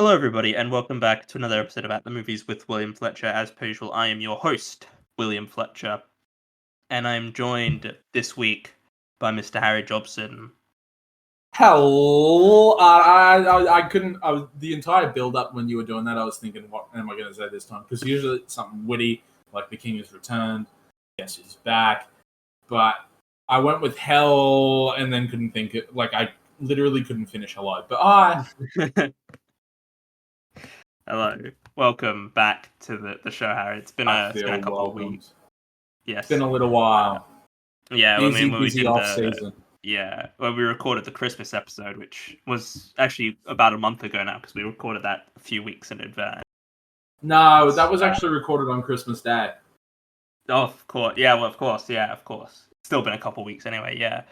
Hello, everybody, and welcome back to another episode of At the Movies with William Fletcher. As per usual, I am your host, William Fletcher, and I'm joined this week by Mr. Harry Jobson. Hell, I couldn't. I was the entire build up when you were doing that. I was thinking, what am I going to say this time? Because usually it's something witty, like the king has returned, yes, he's back. But I went with hell, and then couldn't think it. Like I literally couldn't finish hello. But Hello, welcome back to the show, Harry. It's been a couple of weeks. Yes, it's been a little while. Yeah, busy we off season. Yeah, when we recorded the Christmas episode, which was actually about a month ago now, because we recorded that a few weeks in advance. No, that was actually recorded on Christmas Day. Oh, of course. Yeah, well, of course. Yeah, of course. It's still been a couple weeks anyway, yeah.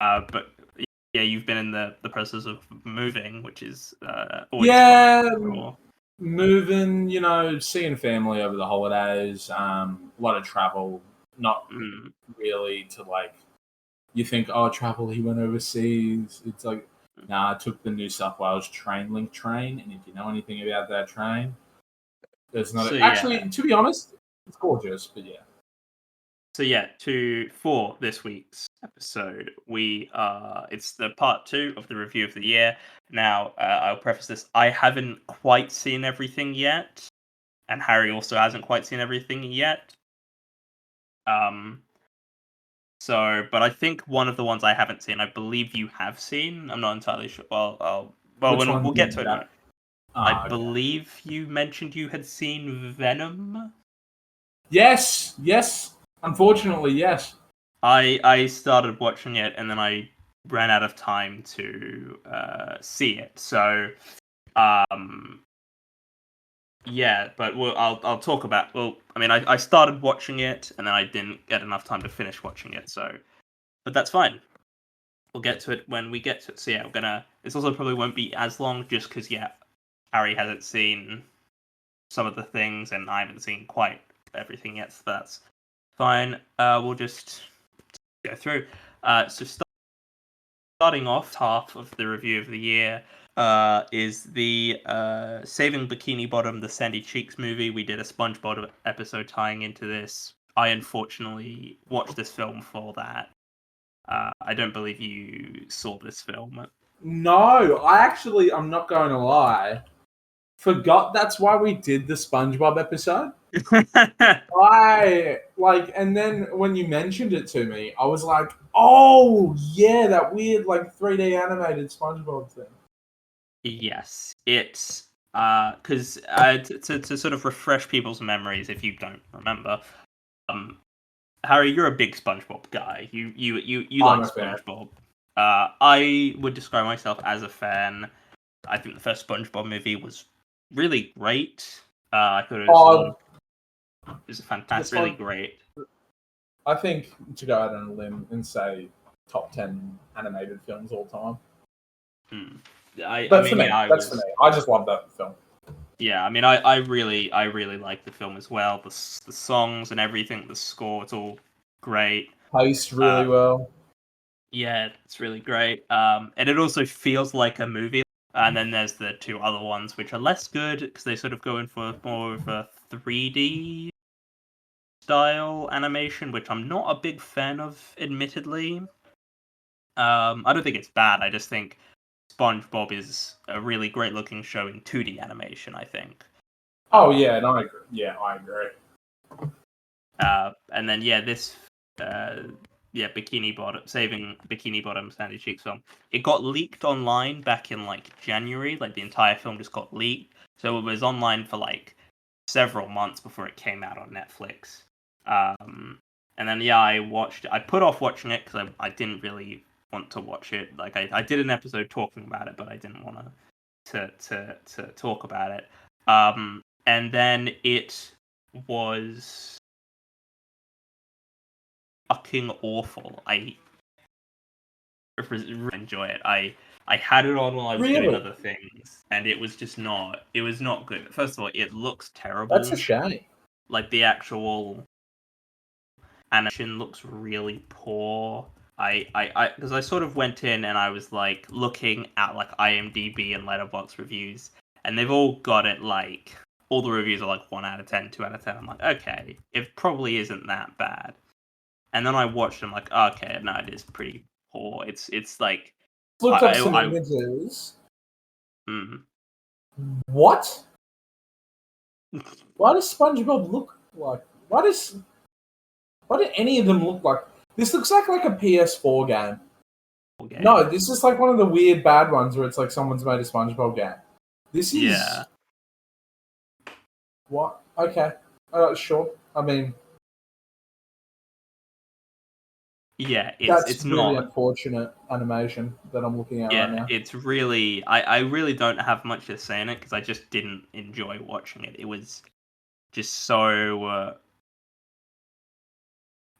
But yeah, you've been in the process of moving, which is always fun. Moving, seeing family over the holidays, a lot of travel, not really to you think, travel, he went overseas. It's like, I took the New South Wales Trainlink train, and if you know anything about that train, there's not... to be honest, it's gorgeous, but yeah. So yeah, for this week's episode, it's the part 2 of the review of the year. Now, I'll preface this, I haven't quite seen everything yet, and Harry also hasn't quite seen everything yet. But I think one of the ones I haven't seen, I believe you have seen. I'm not entirely sure. We'll get to it. I believe you mentioned you had seen Venom. Yes. Unfortunately, yes. I started watching it and then I ran out of time to see it. So, yeah, but I'll talk about. Well, I mean, I started watching it and then I didn't get enough time to finish watching it. So, but that's fine. We'll get to it when we get to it. So yeah, This also probably won't be as long, just because Harry hasn't seen some of the things and I haven't seen quite everything yet. So that's fine. We'll just go through. So starting off, half of the review of the year is the Saving Bikini Bottom, the Sandy Cheeks movie. We did a SpongeBob episode tying into this. I unfortunately watched this film for that. I don't believe you saw this film. No, I'm not going to lie, forgot that's why we did the SpongeBob episode. And then when you mentioned it to me, I was like, oh yeah, that weird 3D animated SpongeBob thing. Yes, it's because to sort of refresh people's memories if you don't remember, Harry, you're a big SpongeBob guy. You like SpongeBob. I would describe myself as a fan. I think the first SpongeBob movie was really great. I thought it was fantastic, really great. I think to go out on a limb and say top 10 animated films all time. That's for me. I just love that film. Yeah, I mean, I really like the film as well. The songs and everything, the score, it's all great. Paced really well. Yeah, it's really great. And it also feels like a movie. And then there's the two other ones which are less good because they sort of go in for more of a 3D style animation, which I'm not a big fan of, admittedly. I don't think it's bad. I just think SpongeBob is a really great looking show in 2D animation, I think. Oh yeah, and I agree. Yeah, I agree. And then this Saving Bikini Bottom Sandy Cheeks film. It got leaked online back in January. The entire film just got leaked, so it was online for several months before it came out on Netflix. And then I watched it. I put off watching it because I didn't really want to watch it. I did an episode talking about it, but I didn't want to talk about it. And then it was fucking awful. I really enjoy it. I had it on while I was doing other things, and it was just not. It was not good. First of all, it looks terrible. That's a shame. The actual animation looks really poor. Because I sort of went in and I was looking at IMDb and Letterboxd reviews, and they've all got it like all the reviews are like 1 out of 10, 2 out of 10. I'm like, okay, it probably isn't that bad. And then I watched them like, okay, no, it is pretty poor. It's like Looked up some images. Mm. What? Why does SpongeBob look like? Why do any of them look like? This looks like a PS4 game. Okay. No, this is like one of the weird bad ones where it's like someone's made a SpongeBob game. This is what? Okay, sure. I mean, yeah, it's really not unfortunate animation that I'm looking at right now. It's really I really don't have much to say in it because I just didn't enjoy watching it. It was just so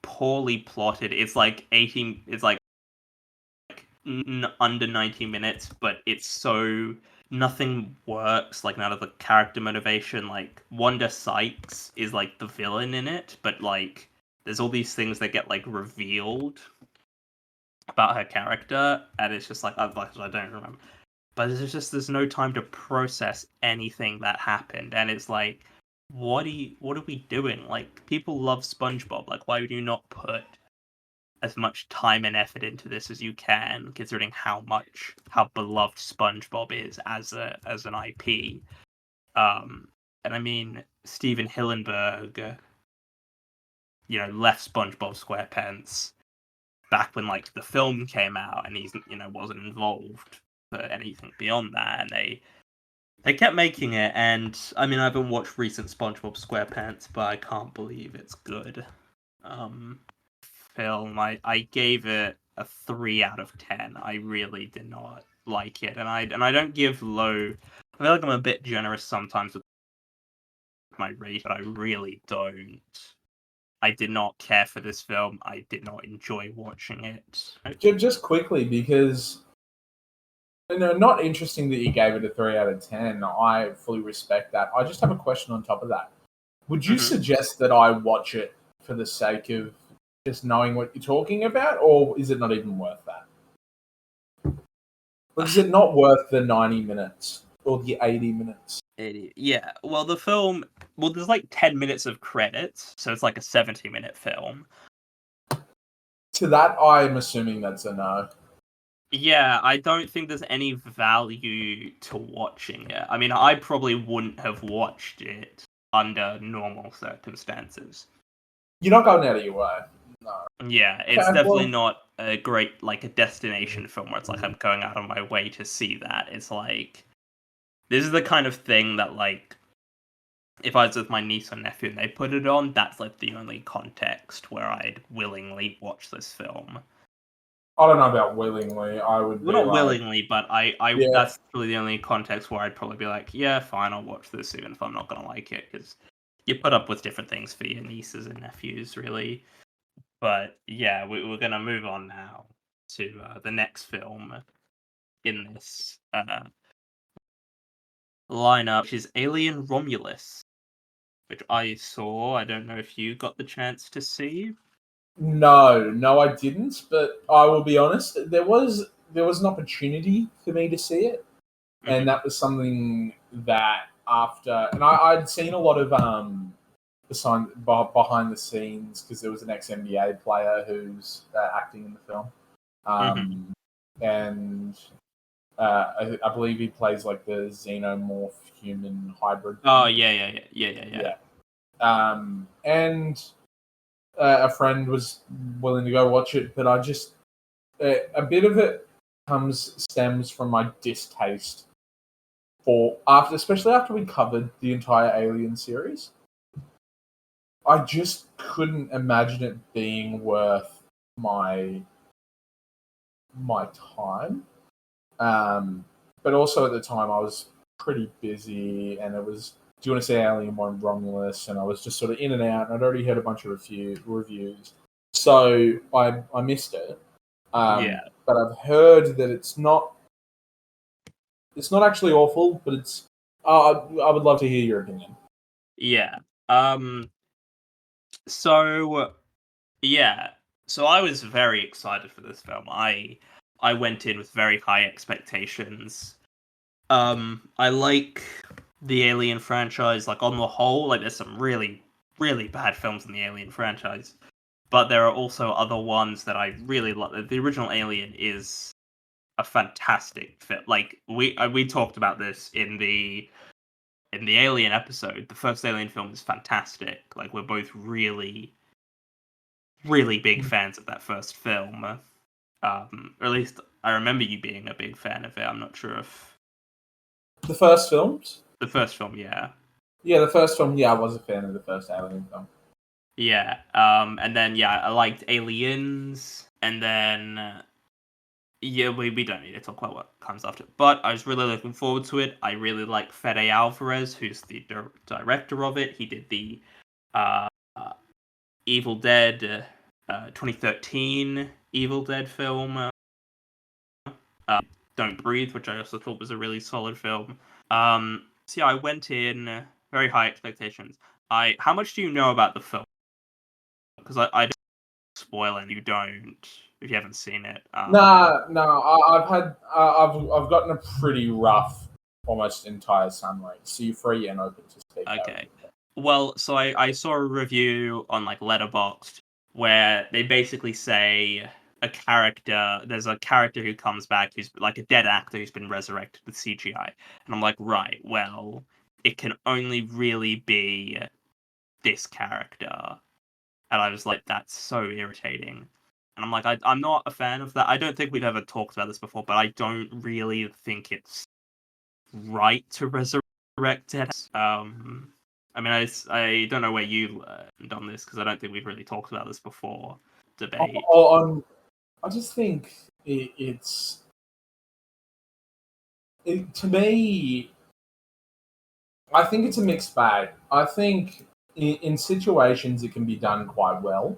poorly plotted. It's like 18. It's like under 90 minutes, but it's so nothing works. Like none of the character motivation. Like Wanda Sykes is like the villain in it, but like there's all these things that get like revealed about her character, and it's just like I don't remember. But there's no time to process anything that happened, and it's like, what are we doing? Like people love SpongeBob. Like why would you not put as much time and effort into this as you can, considering how beloved SpongeBob is as an IP. And I mean Steven Hillenburg, left SpongeBob SquarePants back when like the film came out, and he's wasn't involved for anything beyond that, and they kept making it. And I mean, I haven't watched recent SpongeBob SquarePants, but I can't believe it's good. Film, I gave it a 3 out of 10. I really did not like it, and I don't give low. I feel like I'm a bit generous sometimes with my rate, but I really don't. I did not care for this film. I did not enjoy watching it. Just quickly, because not interesting that you gave it a 3 out of 10. I fully respect that. I just have a question on top of that. Would you suggest that I watch it for the sake of just knowing what you're talking about, or is it not even worth that? Is it not worth the 90 minutes or the 80 minutes? Yeah, well, the film, there's like 10 minutes of credits, so it's like a 70-minute film. To that, I'm assuming that's a no. Yeah, I don't think there's any value to watching it. I mean, I probably wouldn't have watched it under normal circumstances. You're not going out of your way. No. Yeah, it's definitely not a great, like, a destination film where it's like I'm going out of my way to see that. It's like, this is the kind of thing that, like, if I was with my niece or nephew and they put it on, that's, like, the only context where I'd willingly watch this film. I don't know about willingly. I would well, not willingly, but I that's really the only context where I'd probably be like, yeah, fine, I'll watch this even if I'm not going to like it, because you put up with different things for your nieces and nephews, really. But yeah, we're going to move on now to the next film in this lineup, which is Alien Romulus, which I saw. I don't know if you got the chance to see. No, I didn't. But I will be honest. There was an opportunity for me to see it, and that was something that after, and I'd seen a lot of behind the scenes, because there was an ex-NBA player who's acting in the film, and I believe he plays like the xenomorph human hybrid. Oh yeah. And a friend was willing to go watch it, but I just a bit of it stems from my distaste for especially after we covered the entire Alien series. I just couldn't imagine it being worth my time. But also at the time I was pretty busy, and it was, do you want to say Alien 1 Romulus? And I was just sort of in and out, and I'd already heard a bunch of reviews. So I missed it. But I've heard that it's not actually awful, but it's I would love to hear your opinion. Yeah. So I was very excited for this film. I went in with very high expectations. I like the Alien franchise, like on the whole. Like, there's some really, really bad films in the Alien franchise, but there are also other ones that I really like. The original Alien is a fantastic film. Like, we talked about this in the Alien episode. The first Alien film is fantastic. Like, we're both really, really big fans of that first film. Or at least I remember you being a big fan of it. I'm not sure if The first films? the first film, yeah. Yeah, the first film, yeah, I was a fan of the first Alien film. Yeah. And then yeah, I liked Aliens, and then yeah, we don't need to talk about what comes after. But I was really looking forward to it. I really like Fede Alvarez, who's the director of it. He did the uh, Evil Dead 2013 Evil Dead film, Don't Breathe, which I also thought was a really solid film. So yeah, I went in very high expectations. How much do you know about the film? Because I don't spoil and you don't if you haven't seen it. I've gotten a pretty rough, almost entire summary. So you're free and open to speak. Okay. Well, so I saw a review on like Letterboxd where they basically say there's a character who comes back who's like a dead actor who's been resurrected with CGI. And I'm like, right, well, it can only really be this character. And I was like, that's so irritating. And I'm like, I'm not a fan of that. I don't think we've ever talked about this before, but I don't really think it's right to resurrect it. I mean, I don't know where you learned on this because I don't think we've really talked about this before. Debate. I just think to me, I think it's a mixed bag. I think in situations it can be done quite well,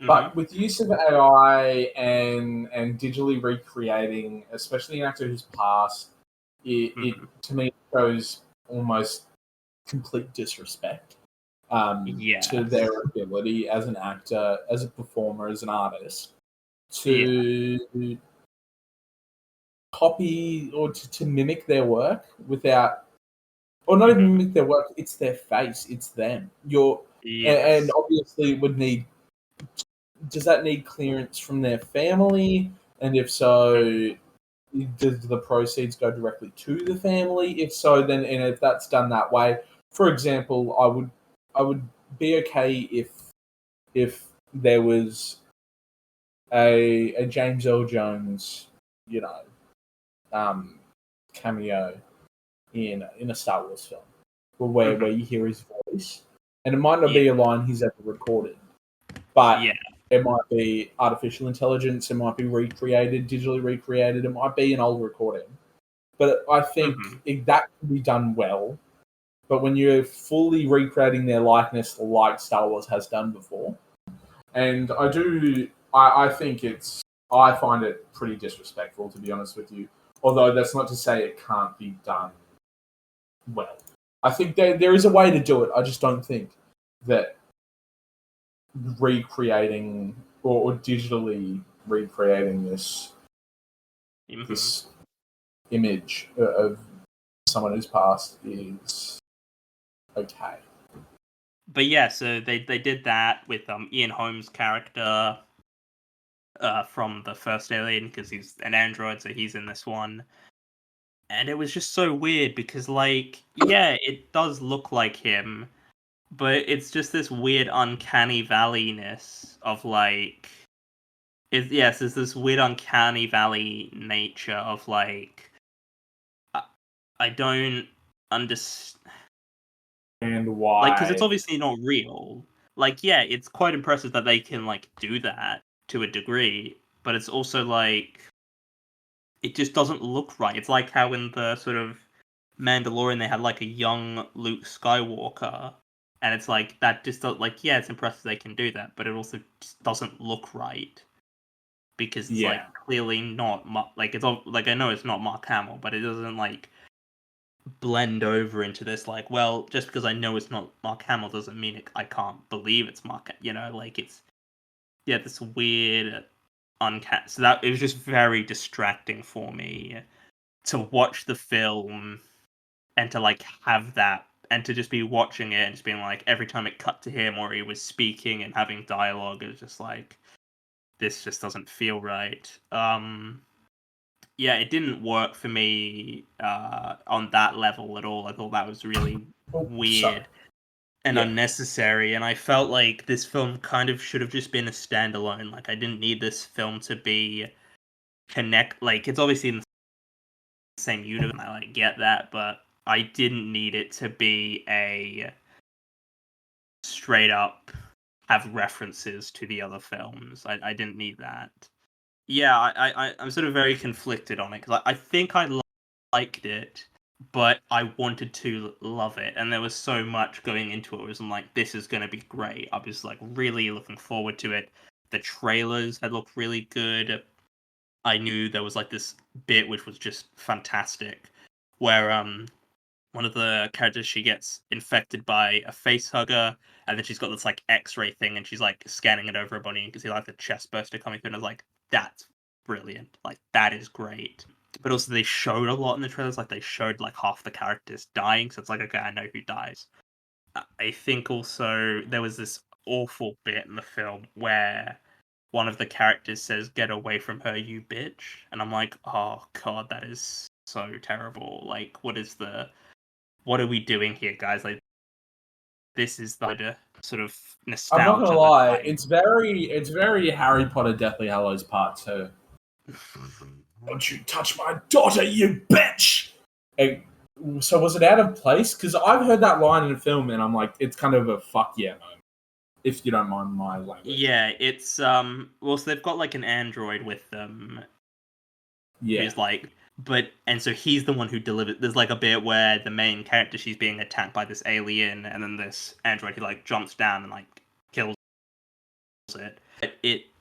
but with use of AI and digitally recreating, especially an actor who's passed, it to me shows almost complete disrespect to their ability as an actor, as a performer, as an artist to copy or to mimic their work without, or not even mimic their work. It's their face. It's them. And obviously would need. Does that need clearance from their family? And if so, does the proceeds go directly to the family? If so, then and if that's done that way, for example, I would be okay if there was a James Earl Jones, cameo in a Star Wars film, where you hear his voice, and it might not be a line he's ever recorded, but it might be artificial intelligence, it might be digitally recreated, it might be an old recording. But I think that can be done well. But when you're fully recreating their likeness like Star Wars has done before, and I think I find it pretty disrespectful, to be honest with you. Although that's not to say it can't be done well. I think there is a way to do it. I just don't think that recreating or digitally recreating this image of someone who's passed is okay. But yeah, so they did that with Ian Holmes' character from the first Alien because he's an android, so he's in this one. And it was just so weird because, like, yeah, it does look like him, but it's just this weird uncanny valley-ness of, like... There's this weird uncanny valley nature of, like... I don't understand... And why? Like, because it's obviously not real. Like, yeah, it's quite impressive that they can, like, do that to a degree, but it's also, like... It just doesn't look right. It's like how in the sort of Mandalorian they had like a young Luke Skywalker, and it's like that just like yeah, it's impressive they can do that, but it also just doesn't look right because it's like clearly not like it's like I know it's not Mark Hamill, but it doesn't like blend over into this like well just because I know it's not Mark Hamill doesn't mean I can't believe it's Mark. Like it's this weird uncanny. So that it was just very distracting for me to watch the film and to like have that and to just be watching it and just being like every time it cut to him or he was speaking and having dialogue, it was just like this just doesn't feel right. Yeah, it didn't work for me on that level at all. I thought that was really weird and unnecessary, and I felt like this film kind of should have just been a standalone. Like I didn't need this film to be like it's obviously in the same universe, and I like get that, but I didn't need it to be a straight up have references to the other films. I didn't need that. Yeah, I'm sort of very conflicted on it because I think I liked it, but I wanted to love it, and there was so much going into it. It was like, this is going to be great. I was like really looking forward to it. The trailers had looked really good. I knew there was like this bit which was just fantastic, where one of the characters, she gets infected by a face hugger, and then she's got this like X-ray thing, and she's like scanning it over her body, and you can see like the chest burster coming through, and I was like, that's brilliant, like that is great. But also they showed a lot in the trailers, like they showed like half the characters dying, so it's like, okay, I know who dies. I think also there was this awful bit in the film where one of the characters says, "Get away from her, you bitch," and I'm like, oh god, that is so terrible. Like, what are we doing here, guys? Like, this is the sort of nostalgia. I'm not gonna lie, it's very Harry Potter Deathly Hallows Part 2. Don't you touch my daughter, you bitch! So was it out of place? Because I've heard that line in a film, and I'm like, it's kind of a fuck yeah moment. If you don't mind my language. Yeah, it's well, so they've got like an android with them. Yeah. Who's like, and so he's the one who delivers. There's like a bit where the main character, she's being attacked by this alien, and then this android, he like jumps down and like kills it.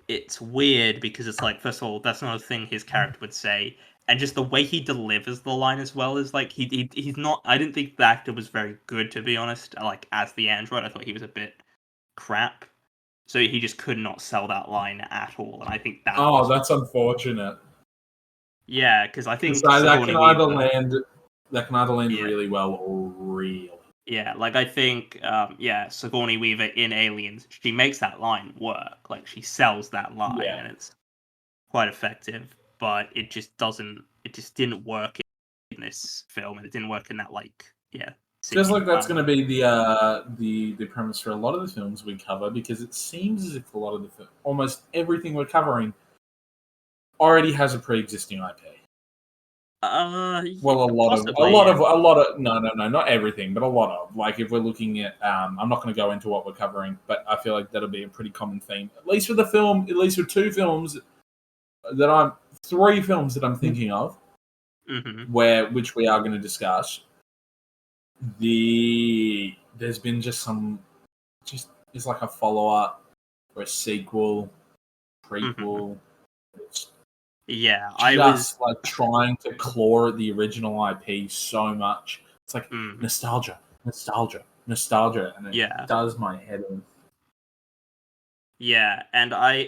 It's weird because it's like, first of all, that's not a thing his character would say, and just the way he delivers the line as well is like he's not. I didn't think the actor was very good, to be honest. Like as the android, I thought he was a bit crap. So he just could not sell that line at all, and I think that. Oh, that's unfortunate. Yeah, because I think that can either land really well or really. Yeah, like I think, Sigourney Weaver in Aliens, she makes that line work. Like she sells that line, and it's quite effective. But it just doesn't. It just didn't work in this film, and it didn't work in that Feels like that's going to be the premise for a lot of the films we cover, because it seems as if a lot of almost everything we're covering already has a pre-existing IP. Well, a lot of no, not everything, but a lot of, like, if we're looking at, I'm not going to go into what we're covering, but I feel like that'll be a pretty common theme, at least for three films that I'm thinking of, which we are going to discuss. There's been it's like a follow-up or a sequel, prequel. Yeah, I was like trying to claw at the original IP so much. It's like nostalgia, and it does my head in. Yeah, and I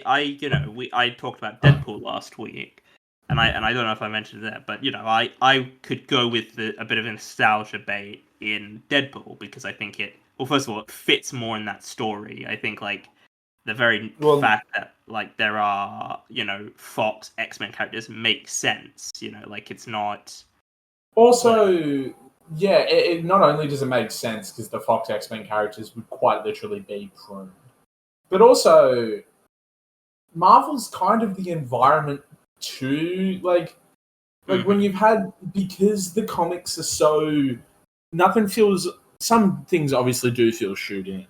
talked about Deadpool last week, and I don't know if I mentioned that, but I could go with a bit of a nostalgia bait in Deadpool, because I think first of all, it fits more in that story. I think like the very fact that like there are Fox X-Men characters makes sense. Like it's not. Also, it not only does it make sense because the Fox X-Men characters would quite literally be pruned, but also Marvel's kind of the environment too. Like when you've had, because the comics are so, nothing feels. Some things obviously do feel shoot in,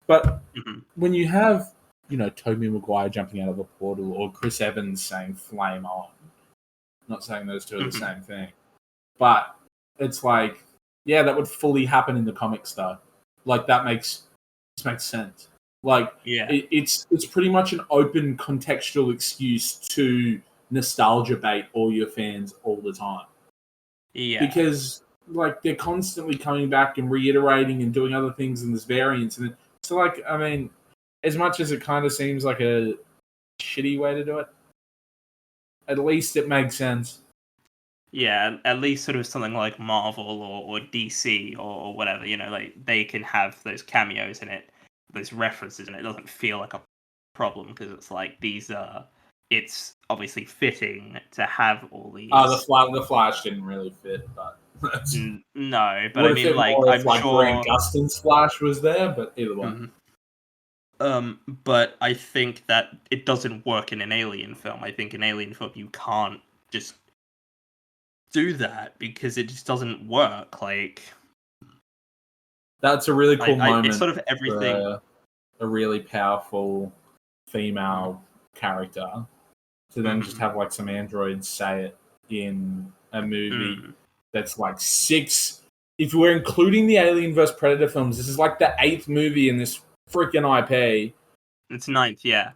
but when you have Tobey Maguire jumping out of a portal, or Chris Evans saying "flame on," not saying those two are the same thing, but it's like, yeah, that would fully happen in the comics though. Like that makes sense. Like it's pretty much an open contextual excuse to nostalgia bait all your fans all the time. Yeah, because like they're constantly coming back and reiterating and doing other things in this variance, and so like, I mean, as much as it kind of seems like a shitty way to do it, at least it makes sense. yeah, at least sort of something like Marvel or DC or whatever, like they can have those cameos in it, those references, and it doesn't feel like a problem because it's like it's obviously fitting to have all these. The Flash didn't really fit, but No, but would I have mean, fit like, more if I'm like Grant sure. Gustin's Flash was there. But either way, Mhm. But I think that it doesn't work in an alien film. I think in alien film you can't just do that because it just doesn't work. Like, that's a really cool it's moment sort of for everything. a really powerful female character to then just Mm, have like some androids say it in a movie mm. that's like six. If we're including the Alien vs Predator films, this is like the 8th movie in this freaking IP. It's ninth, yeah.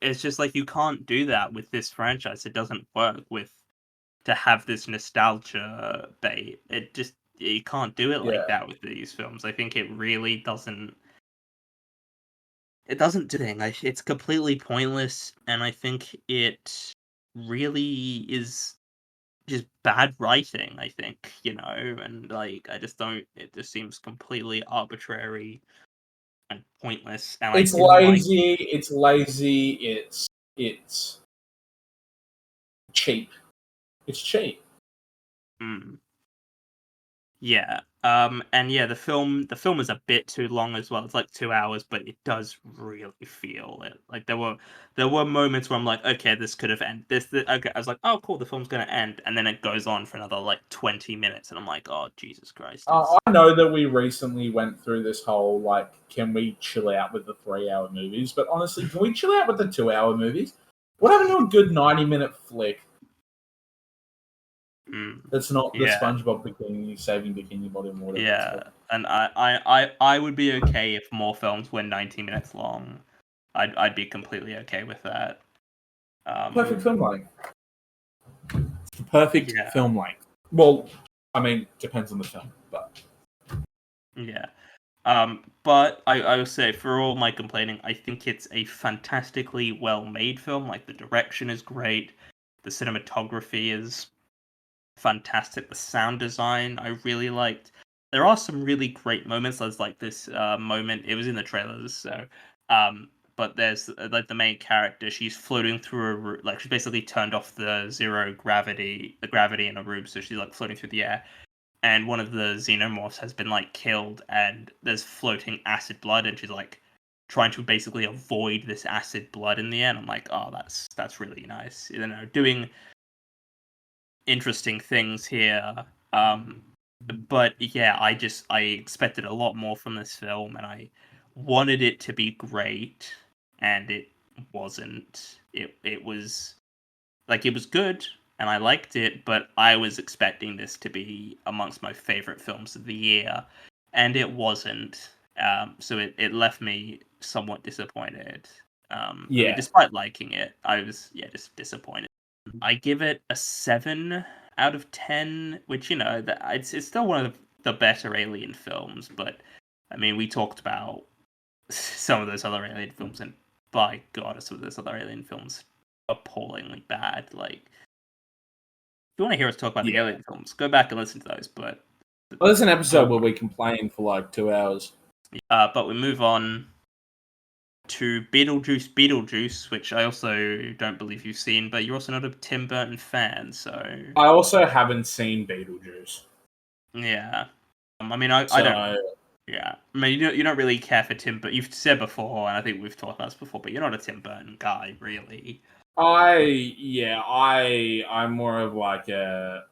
It's just like you can't do that with this franchise. It doesn't work with to have this nostalgia bait. It just you can't do it like Yeah, that with these films. I think it really doesn't. It doesn't do anything. It's completely pointless, and I think it really is just bad writing. I think and like I just don't. It just seems completely arbitrary and pointless. And I it's didn't like. lazy. It's lazy. It's cheap. It's cheap. Mm, yeah. And yeah, the film is a bit too long as well. It's like 2 hours, but it does really feel it. Like there were moments where I'm like, okay, this could have ended. Okay, I was like, oh, cool, the film's gonna end, and then it goes on for another like 20 minutes, and I'm like, oh, Jesus Christ, it's I know that we recently went through this whole like, can we chill out with the 3-hour movies? But honestly, can we chill out with the 2-hour movies? What happened to a good 90-minute flick mm, that's not the yeah, SpongeBob Bikini Saving Bikini Bottom, whatever it's yeah. called? And I would be okay if more films were 90 minutes long. I'd be completely okay with that. Perfect film length. It's the perfect Yeah, film length. Well, I mean, depends on the film, but yeah. But I will say, for all my complaining, I think it's a fantastically well-made film. Like, the direction is great, the cinematography is fantastic, the sound design I really liked. There are some really great moments. There's like this moment. It was in the trailers, so but there's like the main character. She's floating through like she's basically turned off the gravity in a room, so she's like floating through the air, and one of the xenomorphs has been like killed, and there's floating acid blood, and she's like trying to basically avoid this acid blood in the end. I'm like, oh, that's really nice, doing interesting things here. um but yeah, I expected a lot more from this film, and I wanted it to be great, and it wasn't. It was like, it was good, and I liked it, but I was expecting this to be amongst my favorite films of the year, and it wasn't. So it left me somewhat disappointed. I mean, yeah, despite liking it, I was, yeah, just disappointed. I give it a 7 out of 10, which, that it's still one of the better Alien films. But I mean, we talked about some of those other Alien films, and by God, some of those other Alien films appallingly bad. Like, if you want to hear us talk about the yeah. Alien films, go back and listen to those. But Well, there's an episode but where we complain for like 2 hours. but we move on to Beetlejuice, which I also don't believe you've seen, but you're also not a Tim Burton fan, so I also haven't seen Beetlejuice, yeah. I mean, I don't. so Yeah, I mean, you don't really care for Tim, but you've said before, and I think we've talked about this before, but you're not a Tim Burton guy, really. I'm more of like a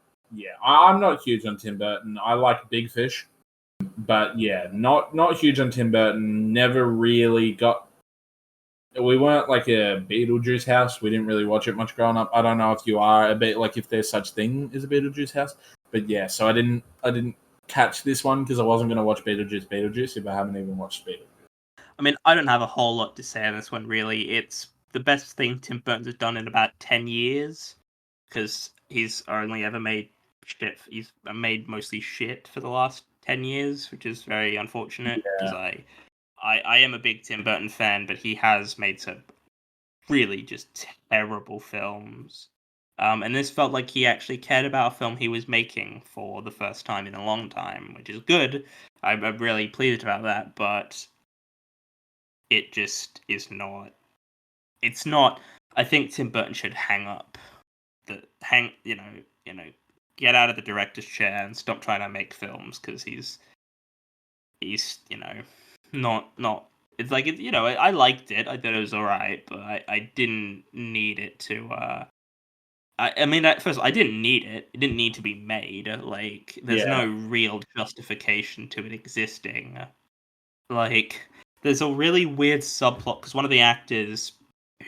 I'm not huge on Tim Burton. I like Big Fish, but yeah, not huge on Tim Burton. Never really got. We weren't like a Beetlejuice house. We didn't really watch it much growing up. I don't know if you are a bit like, if there's such thing as a Beetlejuice house, but yeah. So I didn't catch this one because I wasn't going to watch Beetlejuice if I haven't even watched Beetlejuice. I mean, I don't have a whole lot to say on this one, really. It's the best thing Tim Burton has done in about 10 years, because he's only ever made shit. He's made mostly shit for the last 10 years, which is very unfortunate, because Yeah, I am a big Tim Burton fan, but he has made some really just terrible films. And this felt like he actually cared about a film he was making for the first time in a long time, which is good. I'm really pleased about that, but it just is not. It's not. I think Tim Burton should get out of the director's chair and stop trying to make films because he's not. It's like I liked it. I thought it was alright, but I didn't need it to. I mean, at first, I didn't need it. It didn't need to be made. Like, there's no Yeah. real justification to it existing. Like, there's a really weird subplot because one of the actors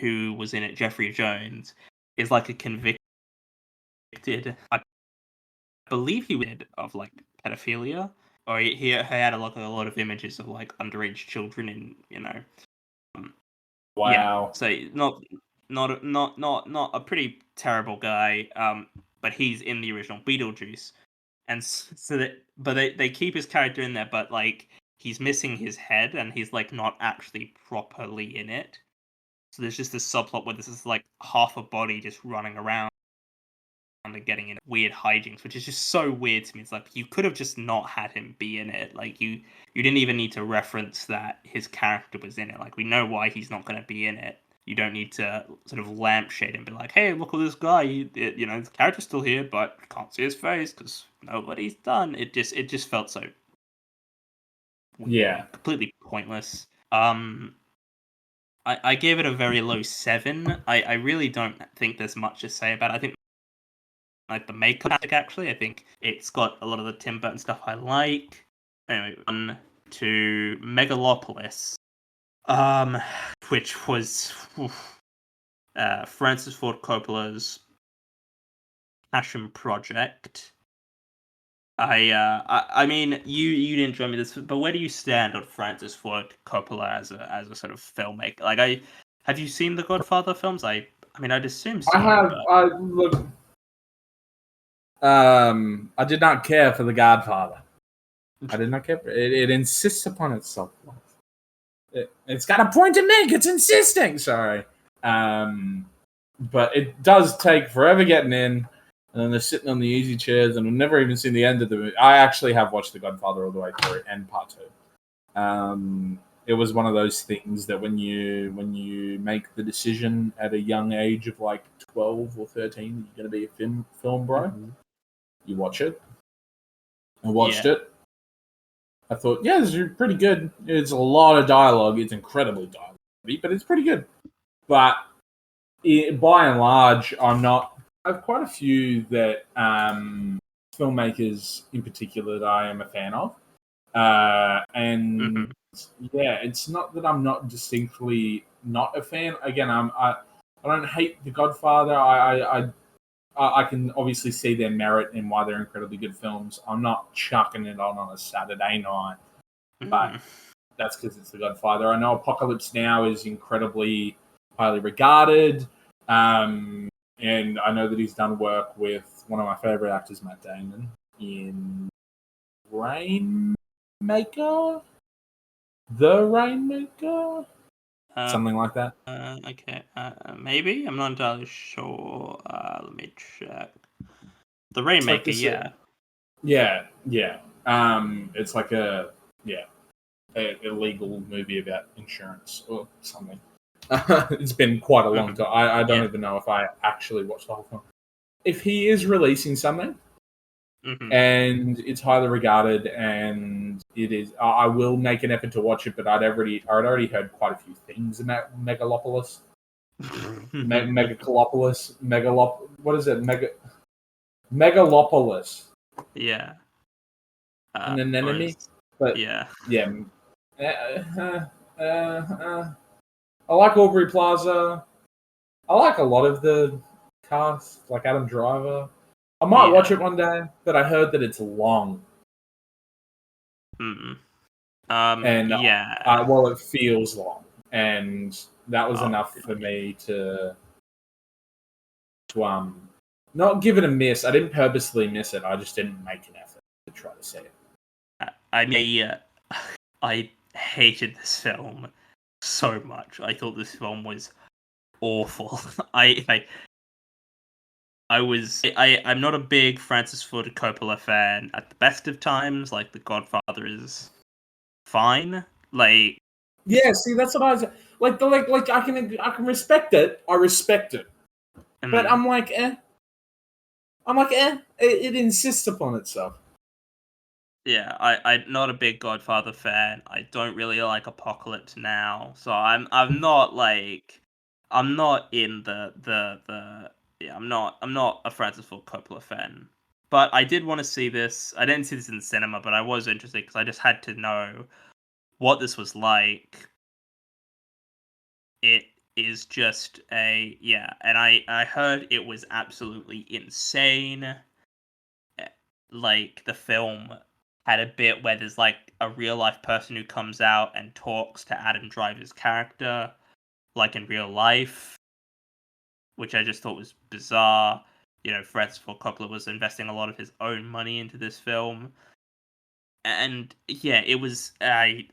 who was in it, Jeffrey Jones, is like a convicted. I believe he was of like pedophilia, or he had a lot of images of like underage children um, yeah. Wow. So not a pretty terrible guy. But he's in the original Beetlejuice, and so that but they keep his character in there, but like he's missing his head, and he's like not actually properly in it. So there's just this subplot where this is like half a body just running around and getting in weird hijinks, which is just so weird to me. It's like you could have just not had him be in it. Like you didn't even need to reference that his character was in it. Like we know why he's not going to be in it. You don't need to sort of lampshade and be like, "Hey, look at this guy. The character's still here, but you can't see his face because nobody's done." It just felt so Yeah. completely pointless. I gave it a very low 7. I really don't think there's much to say about it. I think like the makeup actually. I think it's got a lot of the Tim Burton stuff I like. Anyway, on to Megalopolis, which was Francis Ford Coppola's passion project. I mean, you didn't join me this, but where do you stand on Francis Ford Coppola as a sort of filmmaker? Like, have you seen the Godfather films? I mean, I'd assume so. I have. But... I look. I did not care for The Godfather. I did not care for it. It insists upon itself. It's got a point to make. It's insisting. Sorry. But it does take forever getting in, and then they're sitting on the easy chairs, and I've never even seen the end of the movie. I actually have watched The Godfather all the way through and part 2. It was one of those things that when you make the decision at a young age of like 12 or 13, you're going to be a film bro. Mm-hmm. You watch it. I watched it. I thought, yeah, this is pretty good. It's a lot of dialogue. It's incredibly dialogue, but it's pretty good. But by and large, I have quite a few that filmmakers in particular that I am a fan of. And yeah, it's not that I'm not distinctly not a fan. Again, I don't hate The Godfather. I can obviously see their merit and why they're incredibly good films. I'm not chucking it on a Saturday night, but that's because it's The Godfather. I know Apocalypse Now is incredibly highly regarded, and I know that he's done work with one of my favorite actors, Matt Damon, in Rainmaker, The Rainmaker, something like that. Okay, maybe I'm not entirely sure. Let me check. The Rainmaker, yeah. It's like a illegal movie about insurance or something. It's been quite a long time. I don't even know if I actually watched the whole film. If he is releasing something and it's highly regarded and it is, I will make an effort to watch it. But I'd already heard quite a few things about Megalopolis. Megalopolis. What is it? Megalopolis. Yeah. An anemone. But yeah. I like Aubrey Plaza. I like a lot of the cast, like Adam Driver. I might watch it one day, but I heard that it's long. Well, it feels long, and that was enough for me to not give it a miss. I didn't purposely miss it. I just didn't make an effort to try to see it. I hated this film so much. I thought this film was awful. I'm not a big Francis Ford Coppola fan at the best of times. Like, The Godfather is fine. Like, Yeah, see, that's what I was like. I can respect it. I respect it, but I'm like, eh. I'm like, eh. It insists upon itself. yeah, I'm not a big Godfather fan. I don't really like Apocalypse Now, so I'm not like I'm not in the yeah, I'm not a Francis Ford Coppola fan. But I did want to see this. I didn't see this in the cinema, but I was interested because I just had to know what this was like. It is just and I heard it was absolutely insane. Like, the film had a bit where there's like a real life person who comes out and talks to Adam Driver's character, like in real life, which I just thought was bizarre. You know, Francis Ford Coppola was investing a lot of his own money into this film, and yeah, it was I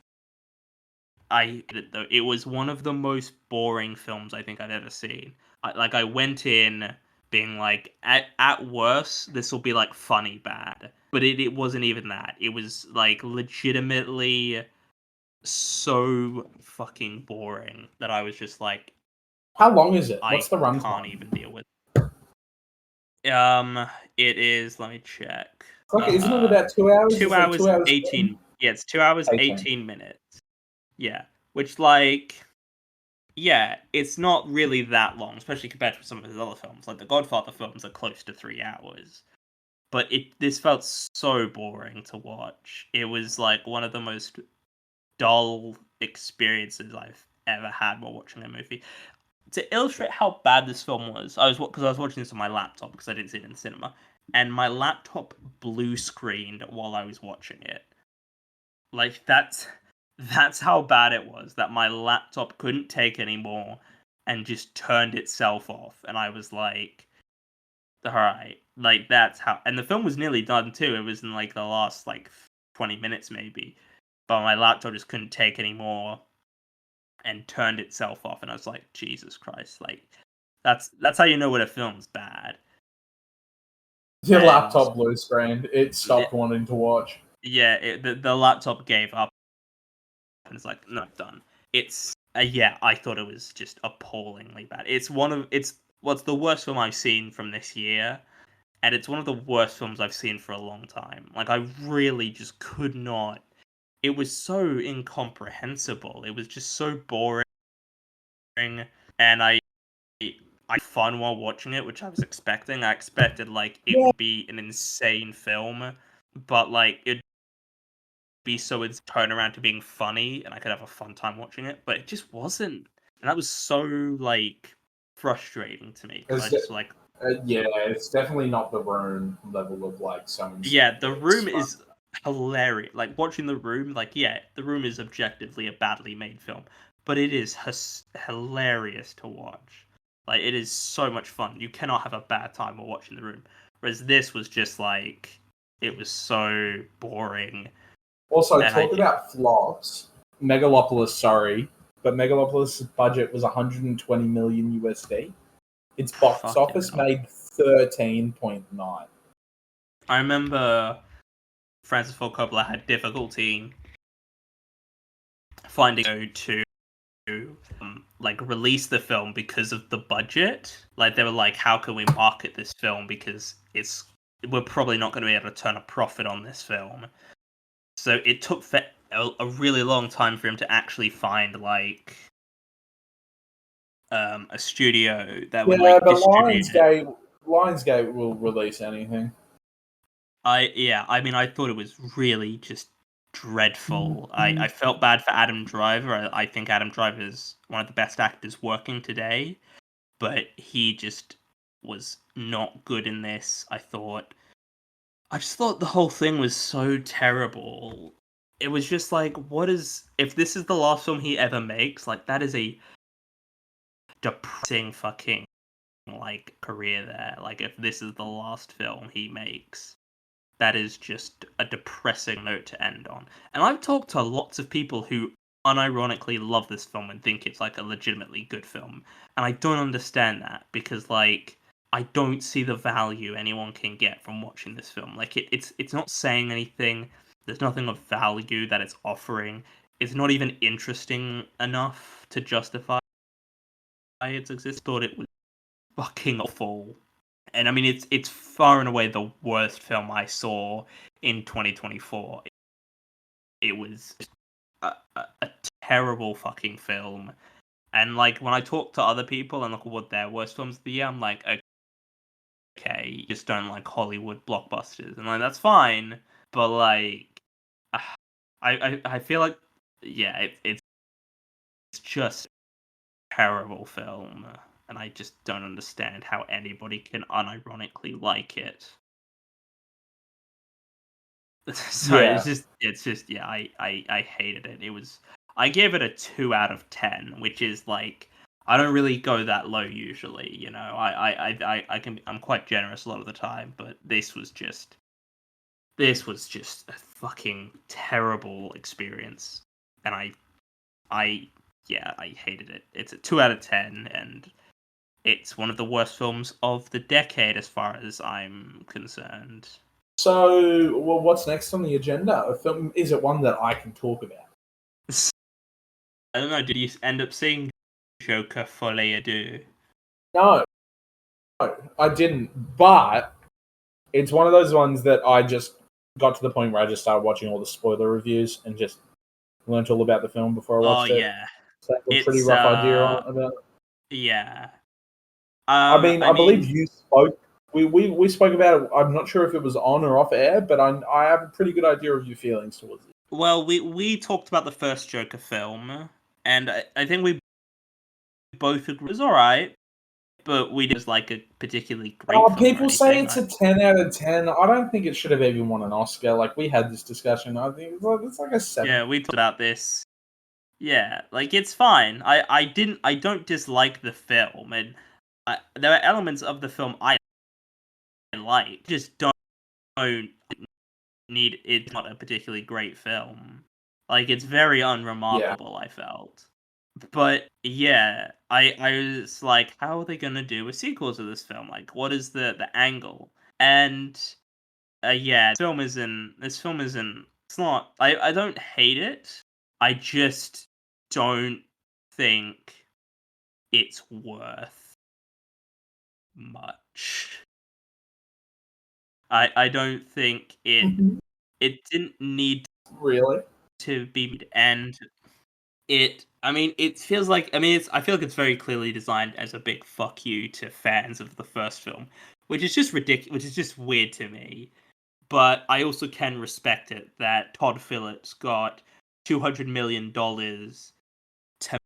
though it was one of the most boring films I think I've ever seen. I went in being like, at worst, this will be like funny bad, but it wasn't even that. It was like legitimately so fucking boring that I was just like, How long is it? I What's the can't runtime? even deal with. It is. Let me check. Okay, isn't it about 2 hours? Two It's like hours 2 hours. 18. Yeah, it's 2 hours 18. 18 minutes. Yeah, which like yeah, it's not really that long, especially compared to some of his other films. Like the Godfather films are close to 3 hours. But this felt so boring to watch. It was like one of the most dull experiences I've ever had while watching a movie. To illustrate how bad this film was, I was watching this on my laptop because I didn't see it in the cinema, and my laptop blue screened while I was watching it. Like, that's how bad it was, that my laptop couldn't take anymore and just turned itself off, and I was like, all right, like, that's how. And the film was nearly done too. It was in like the last like 20 minutes maybe, but my laptop just couldn't take anymore and turned itself off, and I was like, Jesus Christ, like, that's how you know when a film's bad. Your And laptop blue screened. It stopped wanting to watch. yeah, the laptop gave up, and it's like, no, done. It's yeah, I thought it was just appallingly bad. It's what's the worst film I've seen from this year, and it's one of the worst films I've seen for a long time. Like, I really just could not. It was so incomprehensible. It was just so boring, and I had fun while watching it, which I was expecting. I expected like it Yeah. would be an insane film, but like it'd be so it's turn around to being funny, and I could have a fun time watching it. But it just wasn't, and that was so like frustrating to me because I just like Yeah, it's definitely not the Room level of like some. yeah, The Room is hilarious. Like watching The Room, like yeah, The Room is objectively a badly made film, but it is hilarious to watch. Like, it is so much fun. You cannot have a bad time while watching The Room. Whereas this was just like, it was so boring. Also, talk about flops. Megalopolis, sorry, but Megalopolis' budget was 120 million USD. Its box office made 13.9. I remember Francis Ford Coppola had difficulty finding to like release the film because of the budget. Like, they were like, how can we market this film because we're probably not going to be able to turn a profit on this film. So it took a really long time for him to actually find like a studio that would like distribute it. Lionsgate will release anything. I mean, I thought it was really just dreadful. I felt bad for Adam Driver. I think Adam Driver is one of the best actors working today, but he just was not good in this. I just thought the whole thing was so terrible. It was just like, if this is the last film he ever makes, like, that is a depressing fucking like career there. Like, if this is the last film he makes, that is just a depressing note to end on. And I've talked to lots of people who unironically love this film and think it's like a legitimately good film, and I don't understand that because like I don't see the value anyone can get from watching this film. Like it's not saying anything. There's nothing of value that it's offering. It's not even interesting enough to justify its existence. Thought it was fucking awful. And I mean, it's far and away the worst film I saw in 2024. It was a terrible fucking film. And like when I talk to other people and look at what their worst films of the year, I'm like, okay, you just don't like Hollywood blockbusters, and like that's fine. But like, I feel like, yeah, it's just a terrible film, and I just don't understand how anybody can unironically like it. Sorry, Yeah. it's just yeah, I hated it. I gave it a 2 out of 10, which is like I don't really go that low usually, you know. I'm quite generous a lot of the time, but this was just a fucking terrible experience, and I yeah, I hated it. It's a 2 out of 10, and it's one of the worst films of the decade as far as I'm concerned. So, well, what's next on the agenda? A film, is it one that I can talk about? I don't know. Did you end up seeing Joker Folie à Deux? No, I didn't. But it's one of those ones that I just got to the point where I just started watching all the spoiler reviews and just learnt all about the film before I Oh watched it. yeah, So I have a pretty it's rough idea about it. yeah. I mean, I believe you spoke. We spoke about it. I'm not sure if it was on or off air, but I have a pretty good idea of your feelings towards it. Well, we talked about the first Joker film, and I think we both agreed it was all right, but we didn't like a particularly great film or People say anything. it's a 10 out of 10. I don't think it should have even won an Oscar. Like, we had this discussion. I think it's like a 7. Yeah, we talked about this. Yeah, like it's fine. I don't dislike the film, and there are elements of the film I like. Just don't need it's not a particularly great film. Like it's very unremarkable, I felt. But yeah, I was like, how are they gonna do a sequel to this film? Like what is the angle? And yeah, this film isn't it's not I don't hate it. I just don't think it's worth much. I don't think it didn't need Really? to be, and I mean it feels like it's I feel like it's very clearly designed as a big fuck you to fans of the first film, which is just ridiculous, which is just weird to me. But I also can respect it that Todd Phillips got $200 million to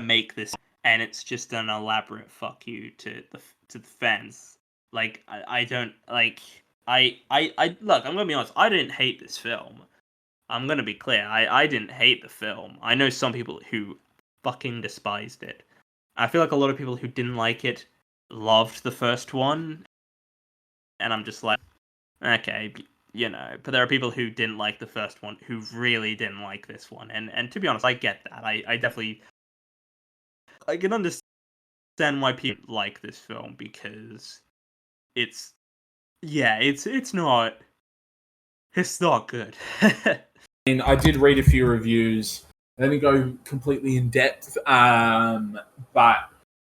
make this, and it's just an elaborate fuck you to the fans. Like I don't like I look. I'm gonna be honest. I didn't hate this film. I'm gonna be clear. I didn't hate the film. I know some people who fucking despised it. I feel like a lot of people who didn't like it loved the first one, and I'm just like, okay, you know. But there are people who didn't like the first one who really didn't like this one, and to be honest, I get that. I definitely I can understand why people like this film because it's it's not good. And I did read a few reviews. I didn't go completely in depth, but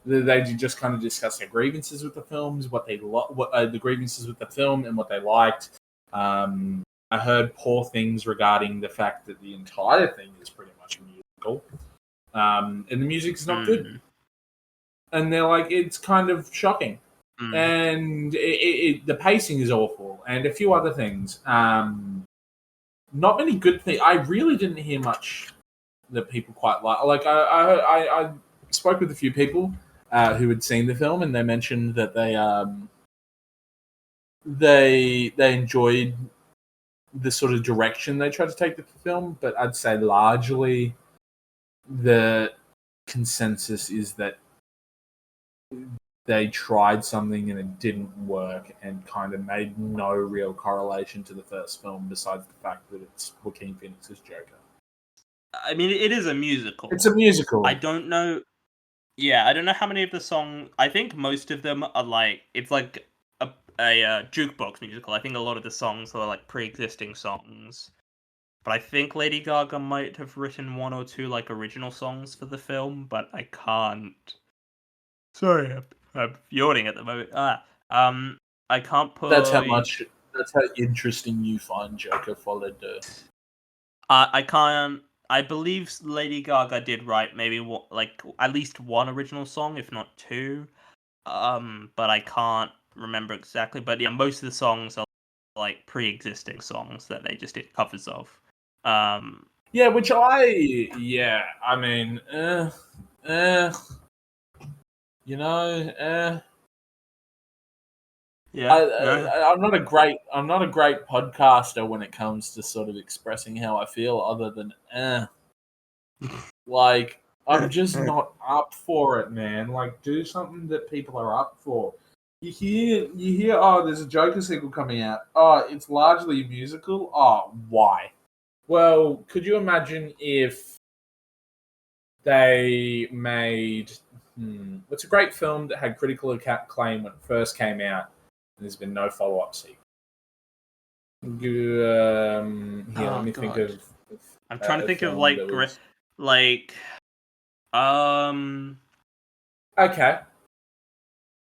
they did just kind of discuss their grievances with the films, what they the grievances with the film, and what they liked. I heard poor things regarding the fact that the entire thing is pretty much a musical, and the music's not good. And they're like, it's kind of shocking, and the pacing is awful, and a few other things. Not many good things. I really didn't hear much that people quite like. Like I spoke with a few people who had seen the film, and they mentioned that they enjoyed the sort of direction they tried to take the film. But I'd say largely the consensus is that they tried something and it didn't work, and kind of made no real correlation to the first film besides the fact that it's Joaquin Phoenix's Joker. I mean, it is a musical. It's a musical. I don't know. Yeah, I don't know how many of the songs. I think most of them are like it's like a jukebox musical. I think a lot of the songs are like pre-existing songs. But I think Lady Gaga might have written one or two like original songs for the film, but I can't. Sorry, I'm yawning at the moment. I can't That's how put. much. That's how interesting you find Joker followed the. I can't. I believe Lady Gaga did write maybe like at least one original song, if not two. But I can't remember exactly. But yeah, most of the songs are like pre-existing songs that they just did covers of. Um, Yeah, I mean, uh, you know, yeah, no, I'm not a great podcaster when it comes to sort of expressing how I feel, other than like I'm just not up for it, man. Like, do something that people are up for. You hear, oh, there's a Joker sequel coming out. Oh, it's largely a musical. Oh, why? Well, could you imagine if they made what's a great film that had critical acclaim when it first came out, and there's been no follow-up sequel? Here, let oh me think god, of I'm trying to a think of film that was like um okay.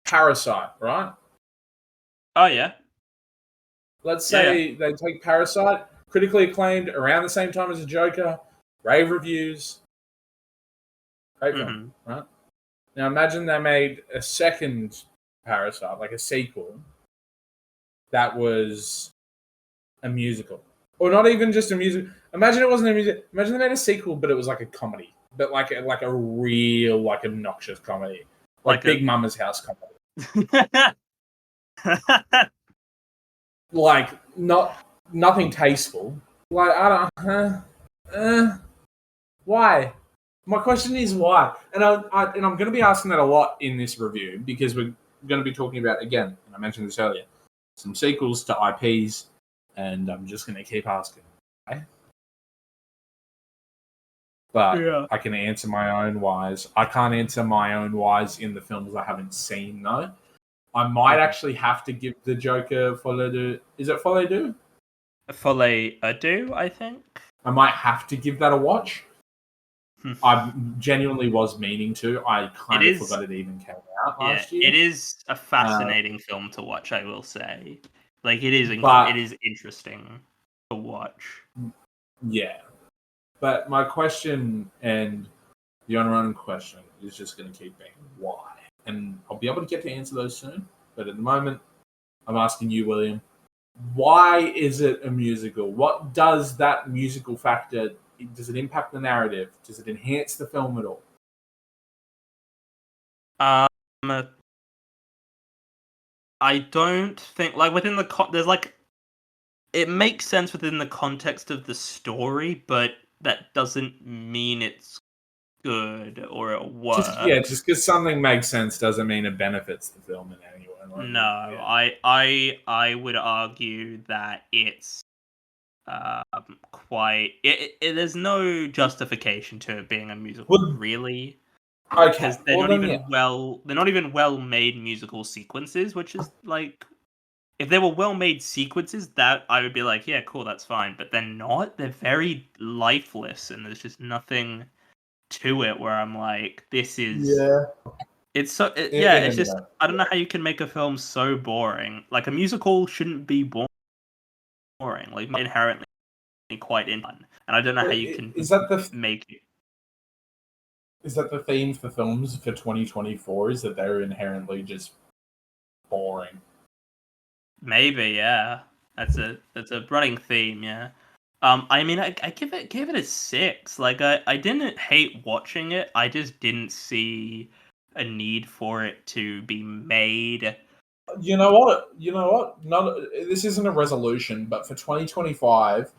Parasite, right? oh yeah, Let's yeah, yeah. say they take Parasite, critically acclaimed around the same time as the Joker, rave reviews, great film, Mm-hmm. right? Now imagine they made a second Parasite, like a sequel, that was a musical. Or not even just a music. Imagine it wasn't a music. Imagine they made a sequel, but it was like a comedy, but like a real like obnoxious comedy, like Like a Big Mama's House comedy. Like nothing tasteful. Like I don't. Why? My question is why, and I'm going to be asking that a lot in this review because we're going to be talking about again, and I mentioned this earlier, some sequels to IPs, and I'm just going to keep asking. Why? But yeah. I can answer my own whys. I can't answer my own whys in the films I haven't seen though. I might Mhm. actually have to give the Joker Follow Do. Is it Follow Do? Folley Adu, I think. I might have to give that a watch. Hmm. I genuinely was meaning to. I It kind of is, forgot it even came out yeah, last year. it is a Uh, fascinating film to watch. I will say, like, it but is interesting to watch. yeah, but my question and the unrunning question is just going to keep being why, and I'll be able to get to answer those soon. But at the moment, I'm asking you, William, why is it a musical? What does that musical factor? Does it impact the narrative? Does it enhance the film at all? Um, I don't think like within the there's like it makes sense within the context of the story, but that doesn't mean it's good or it'll work. Just because something makes sense doesn't mean it benefits the film in any way. Like, No, yeah. I would argue that it's quite there's no justification to it being a musical Well, really, okay. because Well then, yeah. they're not even well made musical sequences, which is like if they were well made sequences that I would be like, yeah, cool, that's fine, but they're not. They're very lifeless and there's just nothing to it where I'm like, this is Yeah. it's so yeah, In it's any just way. I don't know how you can make a film so boring. Like a musical shouldn't be boring, like inherently quite in fun. And I don't know how you can Is that the make it. theme for films for 2024? Is that they're inherently just boring? Maybe, yeah. That's a running theme, yeah. I mean, I gave it a 6. Like, I didn't hate watching it. I just didn't see a need for it to be made. You know what? You know what? This isn't a resolution, but for 2025,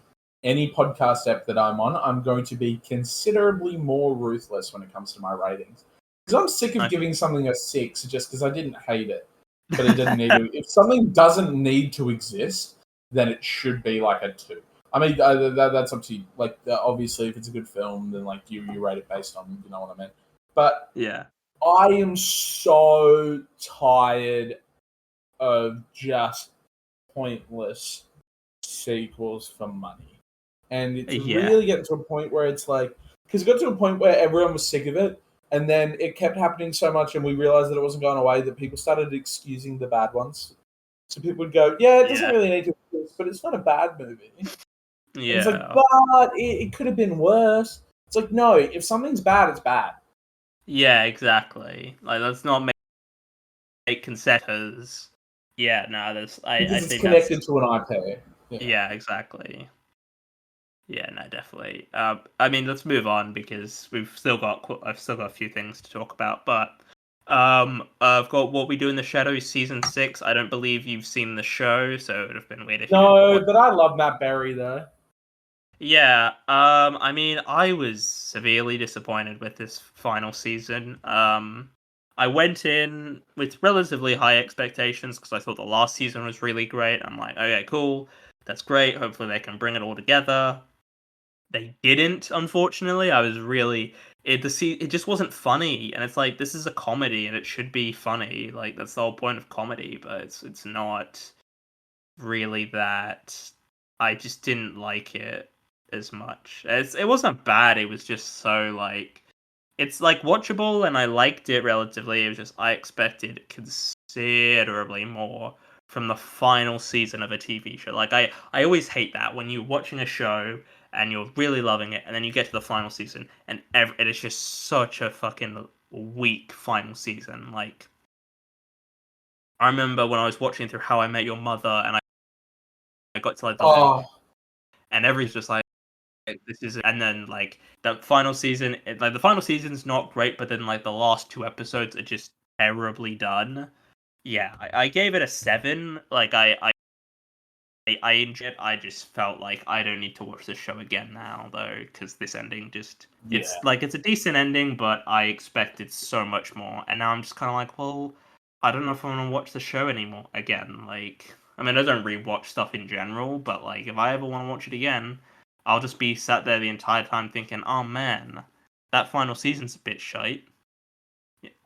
any podcast app that I'm on, I'm going to be considerably more ruthless when it comes to my ratings. Because I'm sick of Okay. giving something a 6 just because I didn't hate it, but it didn't need to. If something doesn't need to exist, then it should be like a 2. I mean, that's up to you. Like, obviously, if it's a good film, then like you rate it based on, you know what I mean. But Yeah. I am so tired of just pointless sequels for money. And it's Yeah. really getting to a point where it's like, because it got to a point where everyone was sick of it, and then it kept happening so much, and we realized that it wasn't going away, that people started excusing the bad ones. So people would go, yeah, it doesn't really need to exist, but it's not a bad movie. And it's like, Yeah. but it could have been worse. It's like, no, if something's bad, it's bad. Yeah, exactly. Like, let's not make concessions. Yeah, no, I Because it's think connected that's to an IP. yeah, exactly. Yeah, no, definitely. I mean, let's move on because I've still got a few things to talk about, but I've got What We Do in the Shadows season 6. I don't believe you've seen the show, so it would have been weird if you didn't No, watch. but I love Matt Berry, though. Yeah, I mean, I was severely disappointed with this final season. I went in with relatively high expectations because I thought the last season was really great. I'm like, okay, cool, that's great. Hopefully, they can bring it all together. They didn't, unfortunately. I was really it just wasn't funny, and it's like this is a comedy and it should be funny. Like that's the whole point of comedy, but it's not really that. I just didn't like it as much. It wasn't bad. It was just so like it's like watchable, and I liked it relatively. It was just I expected considerably more from the final season of a TV show. Like I always hate that when you're watching a show and you're really loving it, and then you get to the final season, and it is just such a fucking weak final season. Like I remember when I was watching through How I Met Your Mother, and I got to like Oh, and everybody's just like this is, and then like the final season, like the final season's not great, but then like the last two episodes are just terribly done. Yeah, I gave it a 7. Like I enjoyed it. I just felt like I don't need to watch this show again now though, because this ending just yeah. it's a decent ending, but I expected so much more, and now I'm just kind of like, well, I don't know if I want to watch the show anymore again. Like, I mean, I don't rewatch stuff in general, but like if I ever want to watch it again, I'll just be sat there the entire time thinking, oh man, that final season's a bit shite.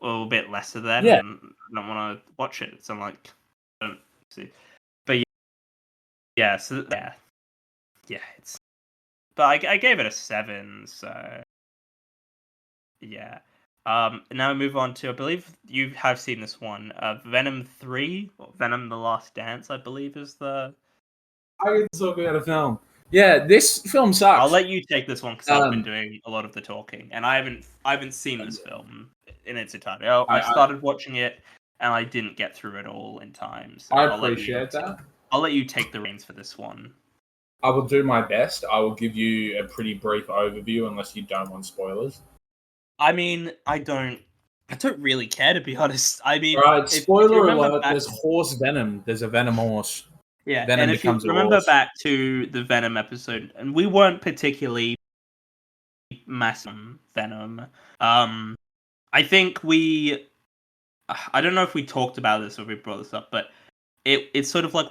Well, a bit lesser than, Yeah. and I don't want to watch it. So I'm like, don't see. But yeah, so yeah, it's. But I gave it a 7, so yeah. Now we move on to, I believe you have seen this one, Venom 3, or Venom: The Last Dance, I believe is the. I get to talk about a film. Yeah, this film I'll sucks. let you take this one because I've been Um, doing a lot of the talking, and I haven't seen this film in its entirety. Oh, I, I I, started watching it, and I didn't get through it all in time, so I appreciate that. I'll let you take the reins for this one. I will do my best. I will give you a pretty brief overview unless you don't want spoilers. I mean, I don't really care, to be honest. I mean, All right, if you spoiler remember alert, back, there's horse venom. There's a venom horse. yeah, Venom and if you becomes a remember horse. back to the Venom episode, and we weren't particularly massive on Venom. I think I don't know if we talked about this or we brought this up, but it's sort of like,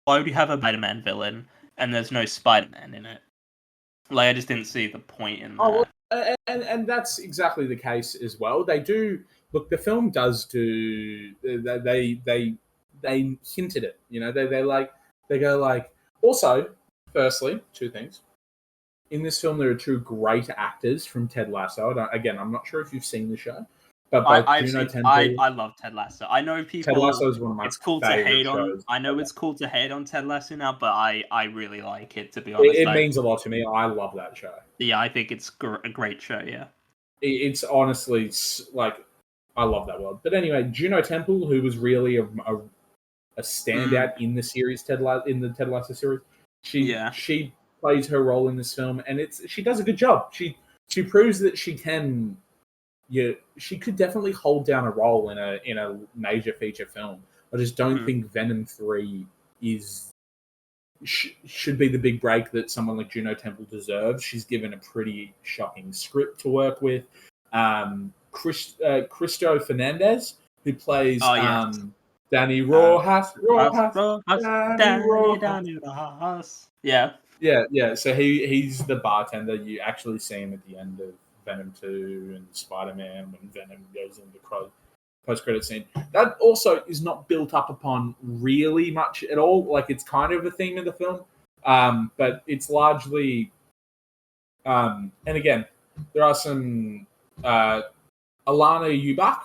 why would you have a Spider-Man villain and there's no Spider-Man in it? Like, I just didn't see the point in Oh, that. well, and that's exactly the case as well. They do look. The film does do. They hinted it. You know, they go like. Also, firstly, two things. In this film, there are two great actors from Ted Lasso. Again, I'm not sure if you've seen the show, but both Juno Temple. I love Ted Lasso. I know Ted people. Lasso is one of my It's cool to favorite hate on. shows. I know it's cool to hate on Ted Lasso now, but I really like it, to be honest. It means a lot to me. I love that show. Yeah, I think it's a great show. Yeah. It's honestly like I love that world. But anyway, Juno Temple, who was really a standout in the series, in the Ted Lasso series, she plays her role in this film, and she does a good job. She proves that she can. Yeah, she could definitely hold down a role in a major feature film. I just don't think Venom 3 should be the big break that someone like Juno Temple deserves. She's given a pretty shocking script to work with. Cristo Fernandez, who plays Danny Rojas. Danny Rojas. Yeah. Yeah. So he's the bartender. You actually see him at the end of Venom 2 and Spider-Man when Venom goes into the post-credit scene. That also is not built up upon really much at all. Like, it's kind of a theme in the film, but it's largely... and again, there are some... Alana Ubach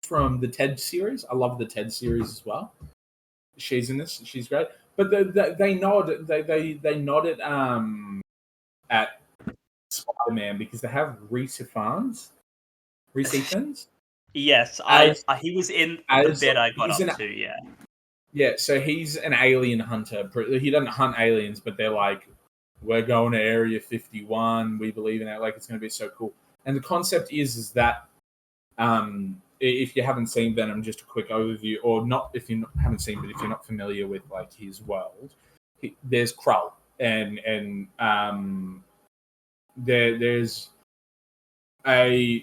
from the TED series. I love the TED series as well. She's in this. She's great. But they nod at Spider-Man because they have Reese Ifans. Yes, he was in the bit I got up to. Yeah. Yeah, so he's an alien hunter. He doesn't hunt aliens, but they're like, we're going to Area 51. We believe in it. Like, it's going to be so cool. And the concept is that if you haven't seen Venom, just a quick overview, or not if you haven't seen, but if you're not familiar with like his world, there's Krull, and there's Null,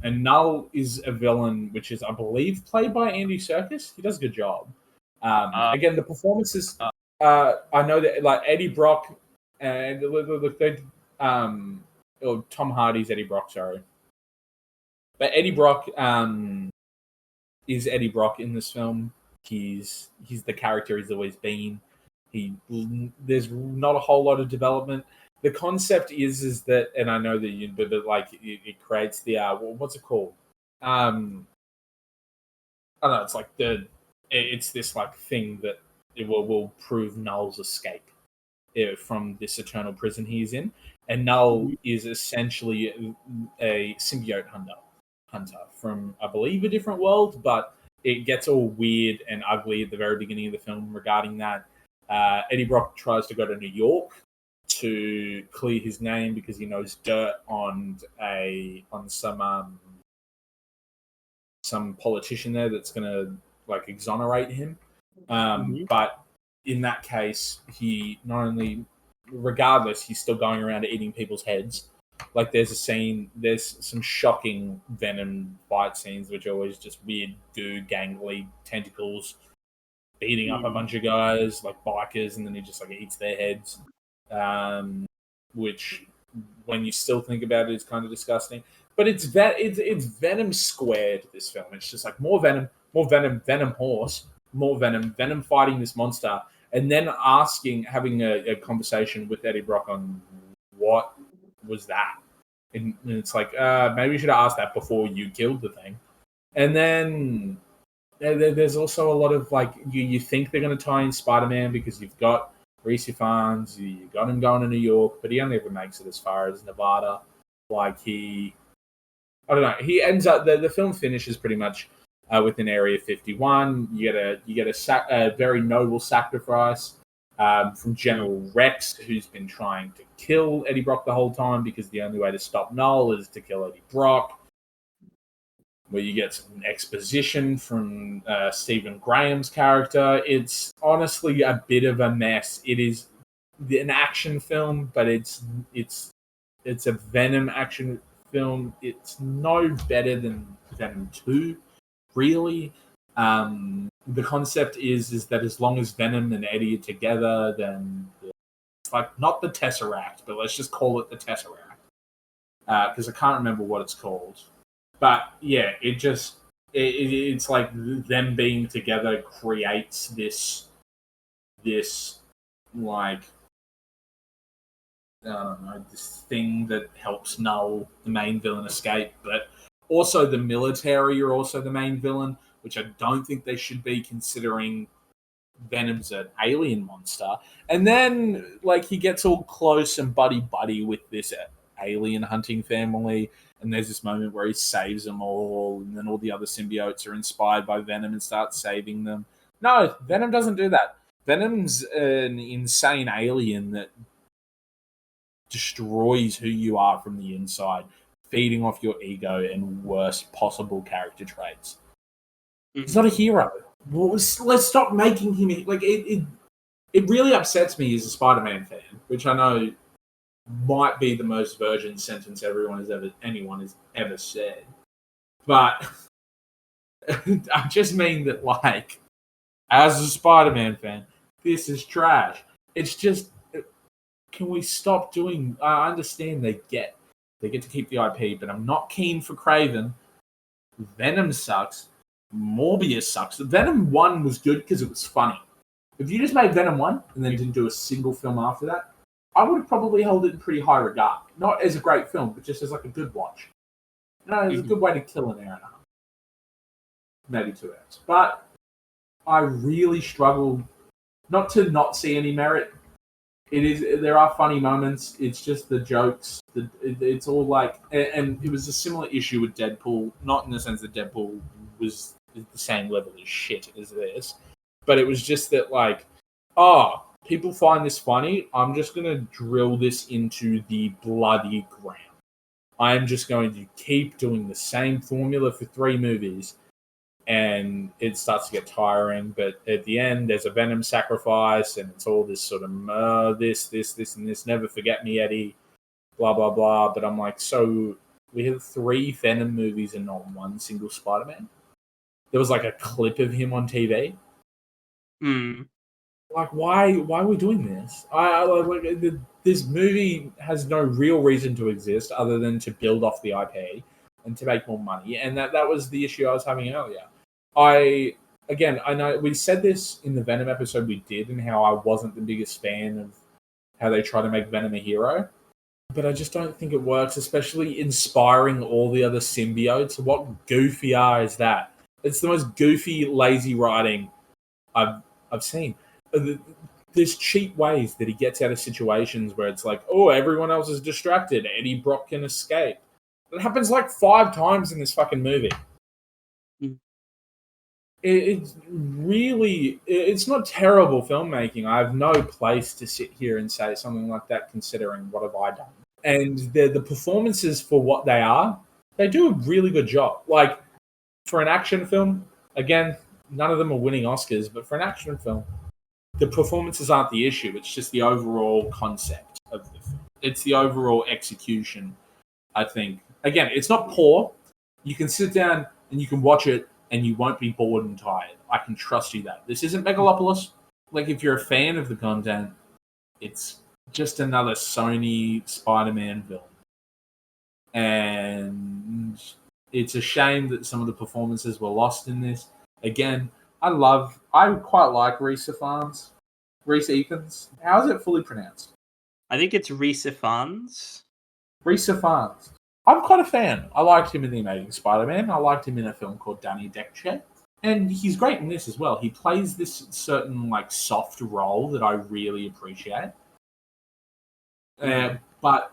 and Null is a villain, which is I believe played by Andy Serkis. He does a good job. Again, the performances. I know that like Eddie Brock and Tom Hardy's Eddie Brock. Sorry. But Eddie Brock is Eddie Brock in this film. He's the character he's always been. There's not a whole lot of development. The concept is that, and I know that but like it creates the what's it called? I don't know. It's like it's this like thing that it will prove Null's escape from this eternal prison he's in, and Null is essentially a symbiote hunter from, I believe, a different world, but it gets all weird and ugly at the very beginning of the film regarding that. Eddie Brock tries to go to New York to clear his name because he knows dirt on some politician there that's going to like exonerate him. But in that case, he not only, regardless, he's still going around eating people's heads. Like there's some shocking Venom fight scenes, which are always just weird, gangly tentacles beating up a bunch of guys, like bikers, and then he just like eats their heads. Which, when you still think about it, is kind of disgusting. But it's Venom squared. This film, it's just like more Venom, Venom horse, more Venom fighting this monster, and then having a conversation with Eddie Brock on what was that, and it's like maybe you should have asked that before you killed the thing. And then there's also a lot of like you think they're going to tie in Spider-Man because you've got Reese Ifans, you got him going to New York, but he only ever makes it as far as Nevada. Like I don't know, he ends up the film finishes pretty much within Area 51. You get a very noble sacrifice from General Rex, who's been trying to kill Eddie Brock the whole time because the only way to stop Null is to kill Eddie Brock. Where you get some exposition from Stephen Graham's character. It's honestly a bit of a mess. It is an action film, but it's a Venom action film. It's no better than Venom 2, really. The concept is that as long as Venom and Eddie are together, then it's like not the Tesseract, but let's just call it the Tesseract because I can't remember what it's called. But yeah, it's like them being together creates this like I don't know, this thing that helps Null, the main villain, escape. But also the military are also the main villain, which I don't think they should be, considering Venom's an alien monster. And then like he gets all close and buddy with this alien hunting family. And there's this moment where he saves them all, and then all the other symbiotes are inspired by Venom and start saving them. No, Venom doesn't do that. Venom's an insane alien that destroys who you are from the inside, feeding off your ego and worst possible character traits. He's not a hero. Well, let's stop making him like it. It really upsets me as a Spider-Man fan, which I know might be the most virgin sentence anyone has ever said. But I just mean that, like, as a Spider-Man fan, this is trash. It's just, can we stop doing... I understand they get They get to keep the IP, but I'm not keen for Craven. Venom sucks. Morbius sucks. Venom 1 was good because it was funny. If you just made Venom 1 and then didn't do a single film after that, I would have probably held it in pretty high regard. Not as a great film, but just as like a good watch. No, it's a good way to kill an hour and a half. Maybe 2 hours. But I really struggled not to not see any merit. There are funny moments. It's just the jokes. It's all like, and it was a similar issue with Deadpool. Not in the sense that Deadpool was the same level of shit as this, but it was just that like, people find this funny. I'm just gonna drill this into the bloody ground. I'm just going to keep doing the same formula for 3 movies. And it starts to get tiring, but at the end, there's a Venom sacrifice, and it's all this sort of this, and this. Never forget me, Eddie. Blah blah blah. But I'm like, so we have 3 Venom movies and not one single Spider-Man. There was like a clip of him on TV. Like, why are we doing this? This movie has no real reason to exist other than to build off the IP and to make more money, and that was the issue I was having earlier. I know we said this in the Venom episode we did, and how I wasn't the biggest fan of how they try to make Venom a hero. But I just don't think it works, especially inspiring all the other symbiotes. What goofy is that? It's the most goofy, lazy writing I've seen. There's cheap ways that he gets out of situations where it's like, oh, everyone else is distracted. Eddie Brock can escape. It happens like 5 times in this fucking movie. It's really, it's not terrible filmmaking. I have no place to sit here and say something like that, considering what have I done. And the performances for what they are, they do a really good job. Like, for an action film, again, none of them are winning Oscars, but for an action film, the performances aren't the issue. It's just the overall concept of the film. It's the overall execution, I think. Again, it's not poor. You can sit down and you can watch it and you won't be bored and tired. I can trust you that. This isn't Megalopolis. Like, if you're a fan of the content, it's just another Sony Spider-Man film. And it's a shame that some of the performances were lost in this. Again, I quite like Rhys Ifans. Rhys Ifans. How is it fully pronounced? I think it's Rhys Ifans. Rhys Ifans. I'm quite a fan. I liked him in The Amazing Spider-Man. I liked him in a film called Danny Dekche. And he's great in this as well. He plays this certain like soft role that I really appreciate. But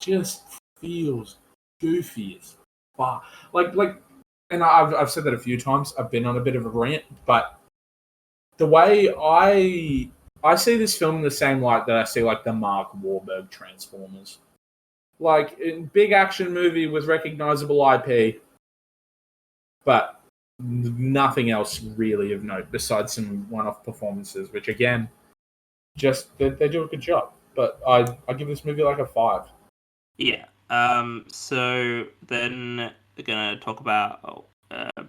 just feels goofy as fuck. Like, and I've said that a few times. I've been on a bit of a rant, but the way I see this film in the same light that I see like the Mark Wahlberg Transformers. Like, in big action movie with recognizable IP, but nothing else really of note besides some one-off performances, which again, just they do a good job. But I give this movie like a 5. Yeah. So then we're gonna talk about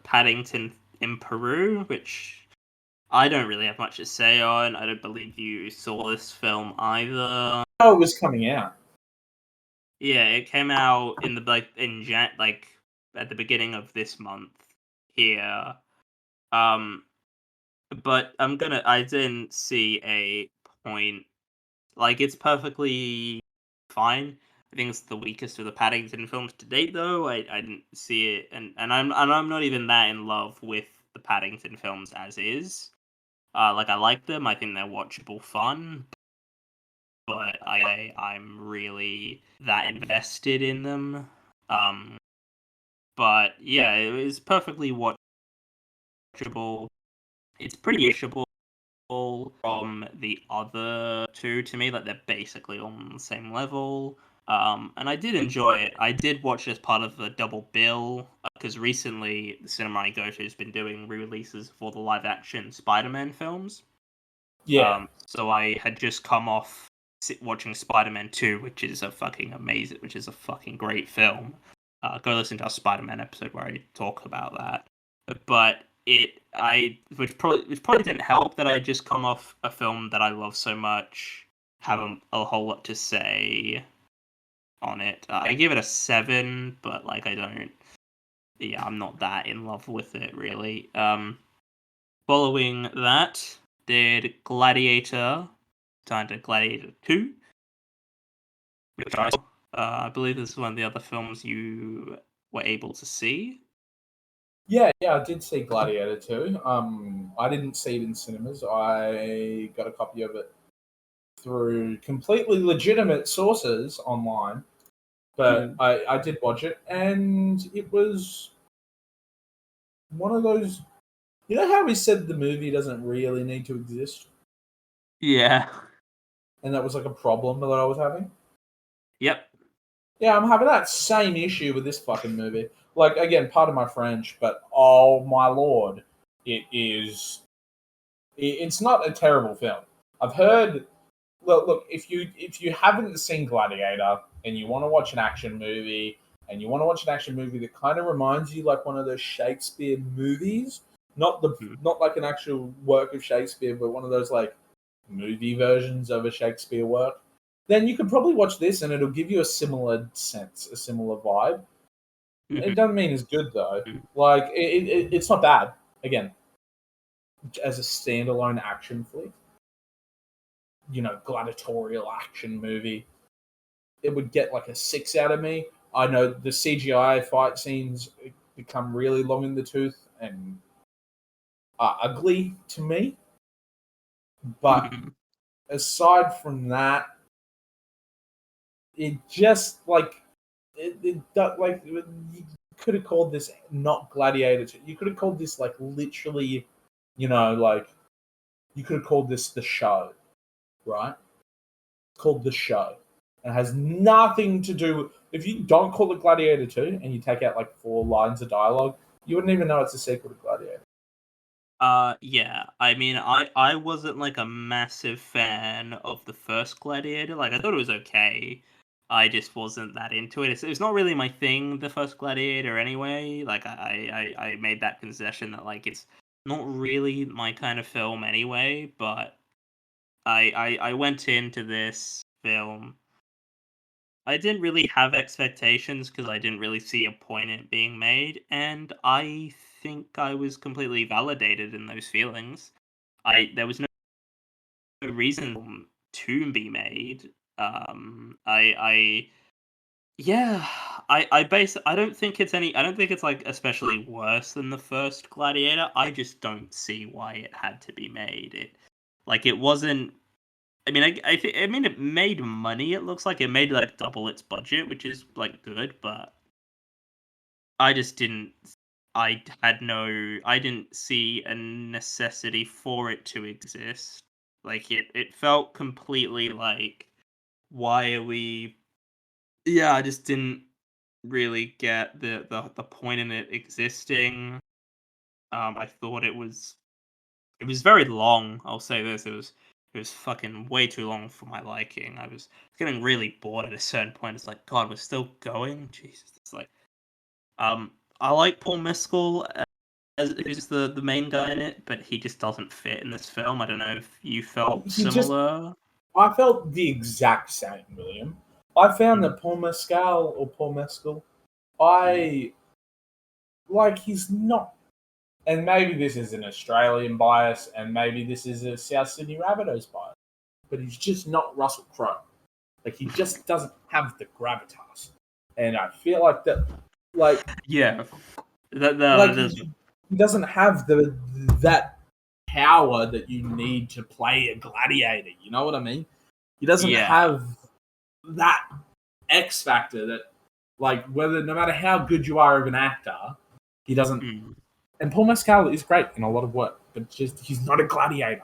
Paddington in Peru, which I don't really have much to say on. I don't believe you saw this film either. Oh, it was coming out. Yeah, it came out in the at the beginning of this month here. But I didn't see a point. Like, it's perfectly fine. I think it's the weakest of the Paddington films to date, though. I didn't see it, and I'm not even that in love with the Paddington films as is. Like, I like them. I think they're watchable fun, but I'm really that invested in them. But yeah, it was perfectly watchable. It's pretty watchable from the other 2 to me. Like, they're basically on the same level. And I did enjoy it. I did watch as part of the double bill, because recently the cinema I go to has been doing re-releases for the live-action Spider-Man films. Yeah. So I had just come off watching Spider-Man 2, which is a fucking great film. Go listen to our Spider-Man episode where I talk about that. But which probably didn't help that I just come off a film that I love so much, have a whole lot to say on it. I give it a 7, but like I don't. Yeah, I'm not that in love with it really. Following that, did Gladiator, turned to Gladiator 2, which I believe this is one of the other films you were able to see. Yeah, I did see Gladiator 2. I didn't see it in cinemas. I got a copy of it through completely legitimate sources online, but I did watch it, and it was one of those. You know how we said the movie doesn't really need to exist, Yeah. and that was like a problem that I was having. Yep. Yeah, I'm having that same issue with this fucking movie. Like, again, part of my French, but oh my lord, it is. It's not a terrible film. I've heard. Look, if you haven't seen Gladiator and you want to watch an action movie, and you want to watch an action movie that kind of reminds you like one of those Shakespeare movies, not like an actual work of Shakespeare, but one of those like movie versions of a Shakespeare work, then you could probably watch this and it'll give you a similar sense, a similar vibe. It doesn't mean it's good though. Like it's not bad. Again, as a standalone action flick, gladiatorial action movie, it would get like a 6 out of me. I know the CGI fight scenes become really long in the tooth and are ugly to me, but aside from that, it just like like you could have called this not Gladiator. You could have called this like literally, like you could have called this The Show, right? It's called The Show. It has nothing to do. If you don't call it Gladiator 2 and you take out like 4 lines of dialogue, you wouldn't even know it's a sequel to Gladiator. Yeah. I mean, I wasn't like a massive fan of the first Gladiator. Like, I thought it was okay. I just wasn't that into it. It's not really my thing, the first Gladiator, anyway. Like, I made that concession that like it's not really my kind of film anyway. But I went into this film. I didn't really have expectations because I didn't really see a point in it being made, and I think I was completely validated in those feelings. There was no reason to be made. I yeah, I don't think it's like especially worse than the first Gladiator. I just don't see why it had to be made. It wasn't. I mean, I mean, it made money. It looks like it made like double its budget, which is like good. But I just didn't. I didn't see a necessity for it to exist. Like it felt completely like, why are we? Yeah, I just didn't really get the point in it existing. I thought it was very long. I'll say this: it was fucking way too long for my liking. I was getting really bored at a certain point. It's like, God, we're still going. Jesus, it's like, um, I like Paul Mescal as who's the main guy in it, but he just doesn't fit in this film. I don't know if you felt similar. I felt the exact same, William. I found that Paul Mescal, I like he's not, and maybe this is an Australian bias, and maybe this is a South Sydney Rabbitohs bias, but he's just not Russell Crowe. Like he just doesn't have the gravitas, and I feel like that, like Yeah, like that is. he doesn't have that power that you need to play a gladiator. You know what I mean? He doesn't Yeah. have that X factor that, like, whether no matter how good you are of an actor, he doesn't. And Paul Mescal is great in a lot of work, but just he's not a gladiator.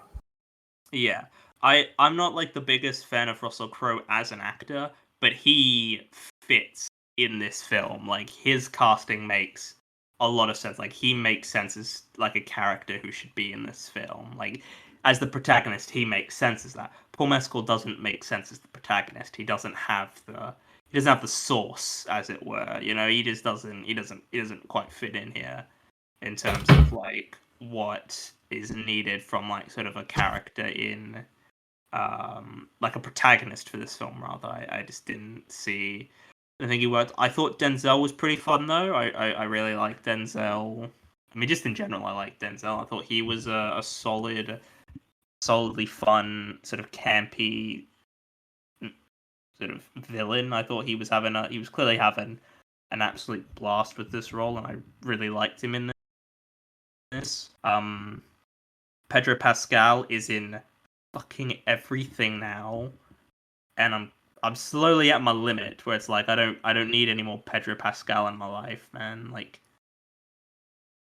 Yeah. I'm not like the biggest fan of Russell Crowe as an actor, but he fits in this film. Like his casting makes a lot of sense. Like he makes sense as like a character who should be in this film. Like as the protagonist, he makes sense as that. Paul Mescal doesn't make sense as the protagonist. He doesn't have the source, as it were. He just doesn't he doesn't quite fit in here in terms of like what is needed from like sort of a character in like a protagonist for this film rather. I just didn't see I think he worked. I thought Denzel was pretty fun though. I really like Denzel. I mean, just in general, I like Denzel. I thought he was a solidly fun, sort of campy, sort of villain. I thought he was clearly having an absolute blast with this role, and I really liked him in this. Pedro Pascal is in fucking everything now, and I'm slowly at my limit where it's like I don't need any more Pedro Pascal in my life, man. Like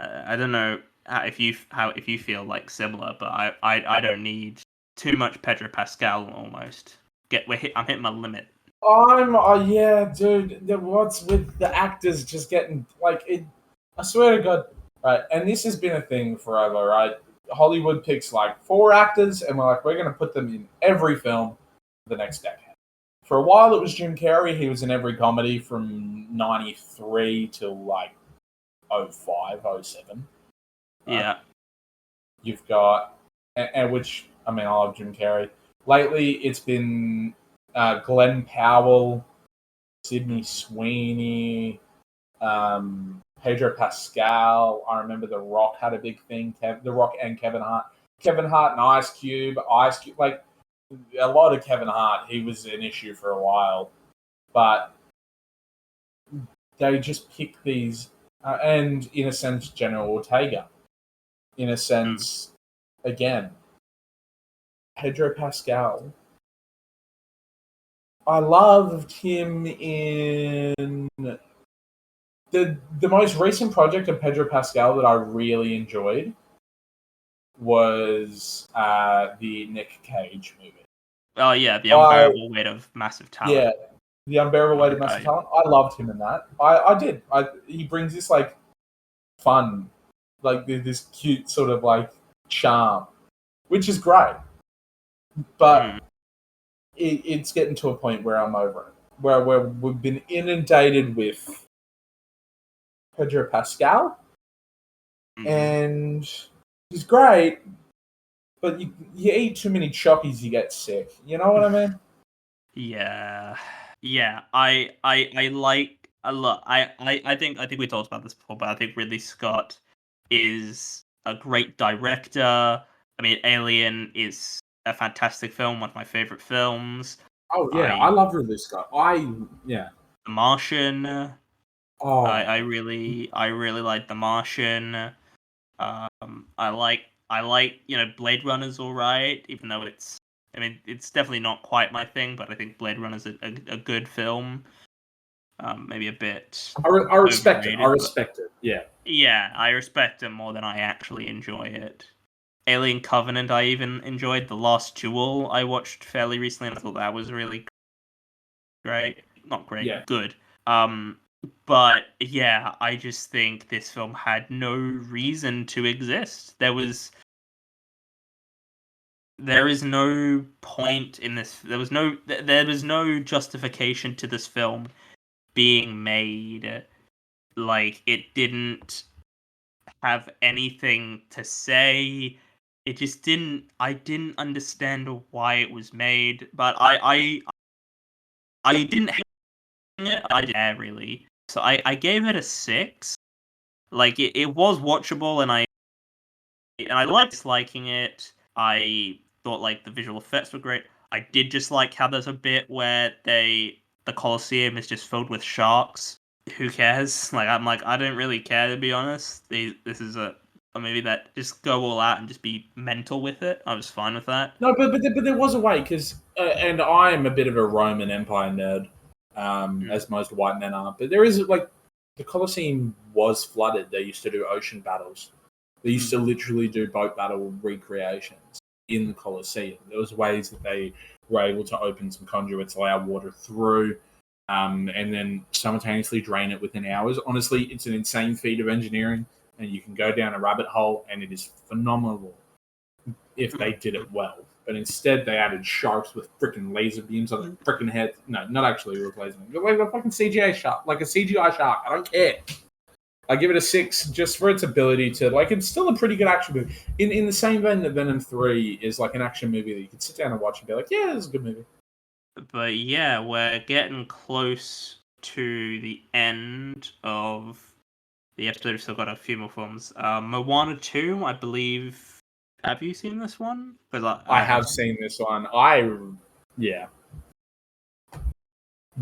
I don't know if you feel like similar, but I don't need too much Pedro Pascal almost. I'm hitting my limit. Yeah, dude. What's with the actors just getting like it? I swear to God, right? And this has been a thing forever, right? Hollywood picks like 4 actors, and we're going to put them in every film for the next decade. For a while, it was Jim Carrey. He was in every comedy from '93 till like '05, '07. Yeah. You've got, and which I mean, I love Jim Carrey. Lately, it's been Glenn Powell, Sydney Sweeney, Pedro Pascal. I remember The Rock had a big thing. The Rock and Kevin Hart. Kevin Hart and Ice Cube. Like a lot of Kevin Hart. He was an issue for a while, but they just pick these, and in a sense, General Ortega. In a sense, again, Pedro Pascal. I loved him in the most recent project of Pedro Pascal that I really enjoyed was the Nick Cage movie. Oh yeah, The Unbearable Weight of Massive Talent. Yeah, The Unbearable Weight of Massive Talent. I loved him in that. I did. He brings this like fun, like this cute sort of like charm, which is great. But it's getting to a point where I'm over it, where we've been inundated with Pedro Pascal, and he's great, but you eat too many chockies, you get sick. You know what I mean? Yeah. I like a lot. I think we talked about this before, but I think Ridley Scott is a great director. I mean, Alien is a fantastic film, one of my favorite films. Oh yeah, I love Ridley Scott. The Martian. Oh, I really like The Martian. I like Blade Runner's all right, even though it's definitely not quite my thing, but I think Blade Runner's a good film. Maybe a bit. I respect it. I respect it. Yeah. Yeah, I respect it more than I actually enjoy it. Alien Covenant, I even enjoyed. The Last Duel, I watched fairly recently, and I thought that was really great. Not great, yeah. Good. But yeah, I just think this film had no reason to exist. There is no point in this. There was no justification to this film being made. Like, it didn't have anything to say. It just didn't. I didn't understand why it was made, but I didn't hate it. I didn't really. So I gave it a 6. Like it was watchable, and I liked liking it. I thought like the visual effects were great. I did just like how there's a bit where the Colosseum is just filled with sharks. Who cares? Like I don't really care, to be honest. This is a movie that just go all out and just be mental with it. I was fine with that. No, but there was a way because, and I am a bit of a Roman Empire nerd, as most white men are. But there is like the Colosseum was flooded. They used to do ocean battles. They used to literally do boat battle recreations in the Colosseum. There was ways that they were able to open some conduits, allow water through, and then simultaneously drain it within hours. Honestly, it's an insane feat of engineering, and you can go down a rabbit hole, and it is phenomenal if they did it well. But instead, they added sharks with freaking laser beams on their freaking heads. No, not actually with laser beams. Like a fucking CGI shark. Like a CGI shark. I don't care. I give it a 6 just for its ability to, like, it's still a pretty good action movie. In the same vein that Venom 3 is like an action movie that you can sit down and watch and be like, yeah, this is a good movie. But yeah, we're getting close to the end of the episode. We've still got a few more films. Moana 2, I believe. Have you seen this one? Because I have seen this one. Yeah.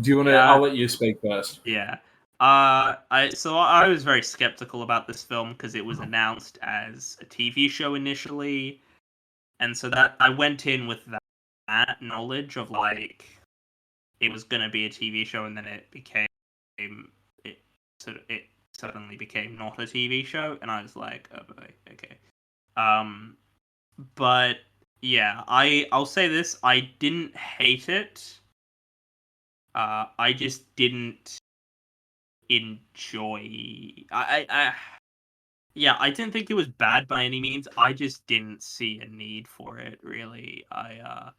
Do you want to? Yeah. I'll let you speak first. Yeah. I was very skeptical about this film because it was announced as a TV show initially, and so that I went in with that knowledge of like it was gonna be a TV show, and then it suddenly became not a TV show, and I was like, oh boy, okay. But yeah, I'll say this: I didn't hate it. I just didn't enjoy. Yeah, I didn't think it was bad by any means. I just didn't see a need for it. Really, I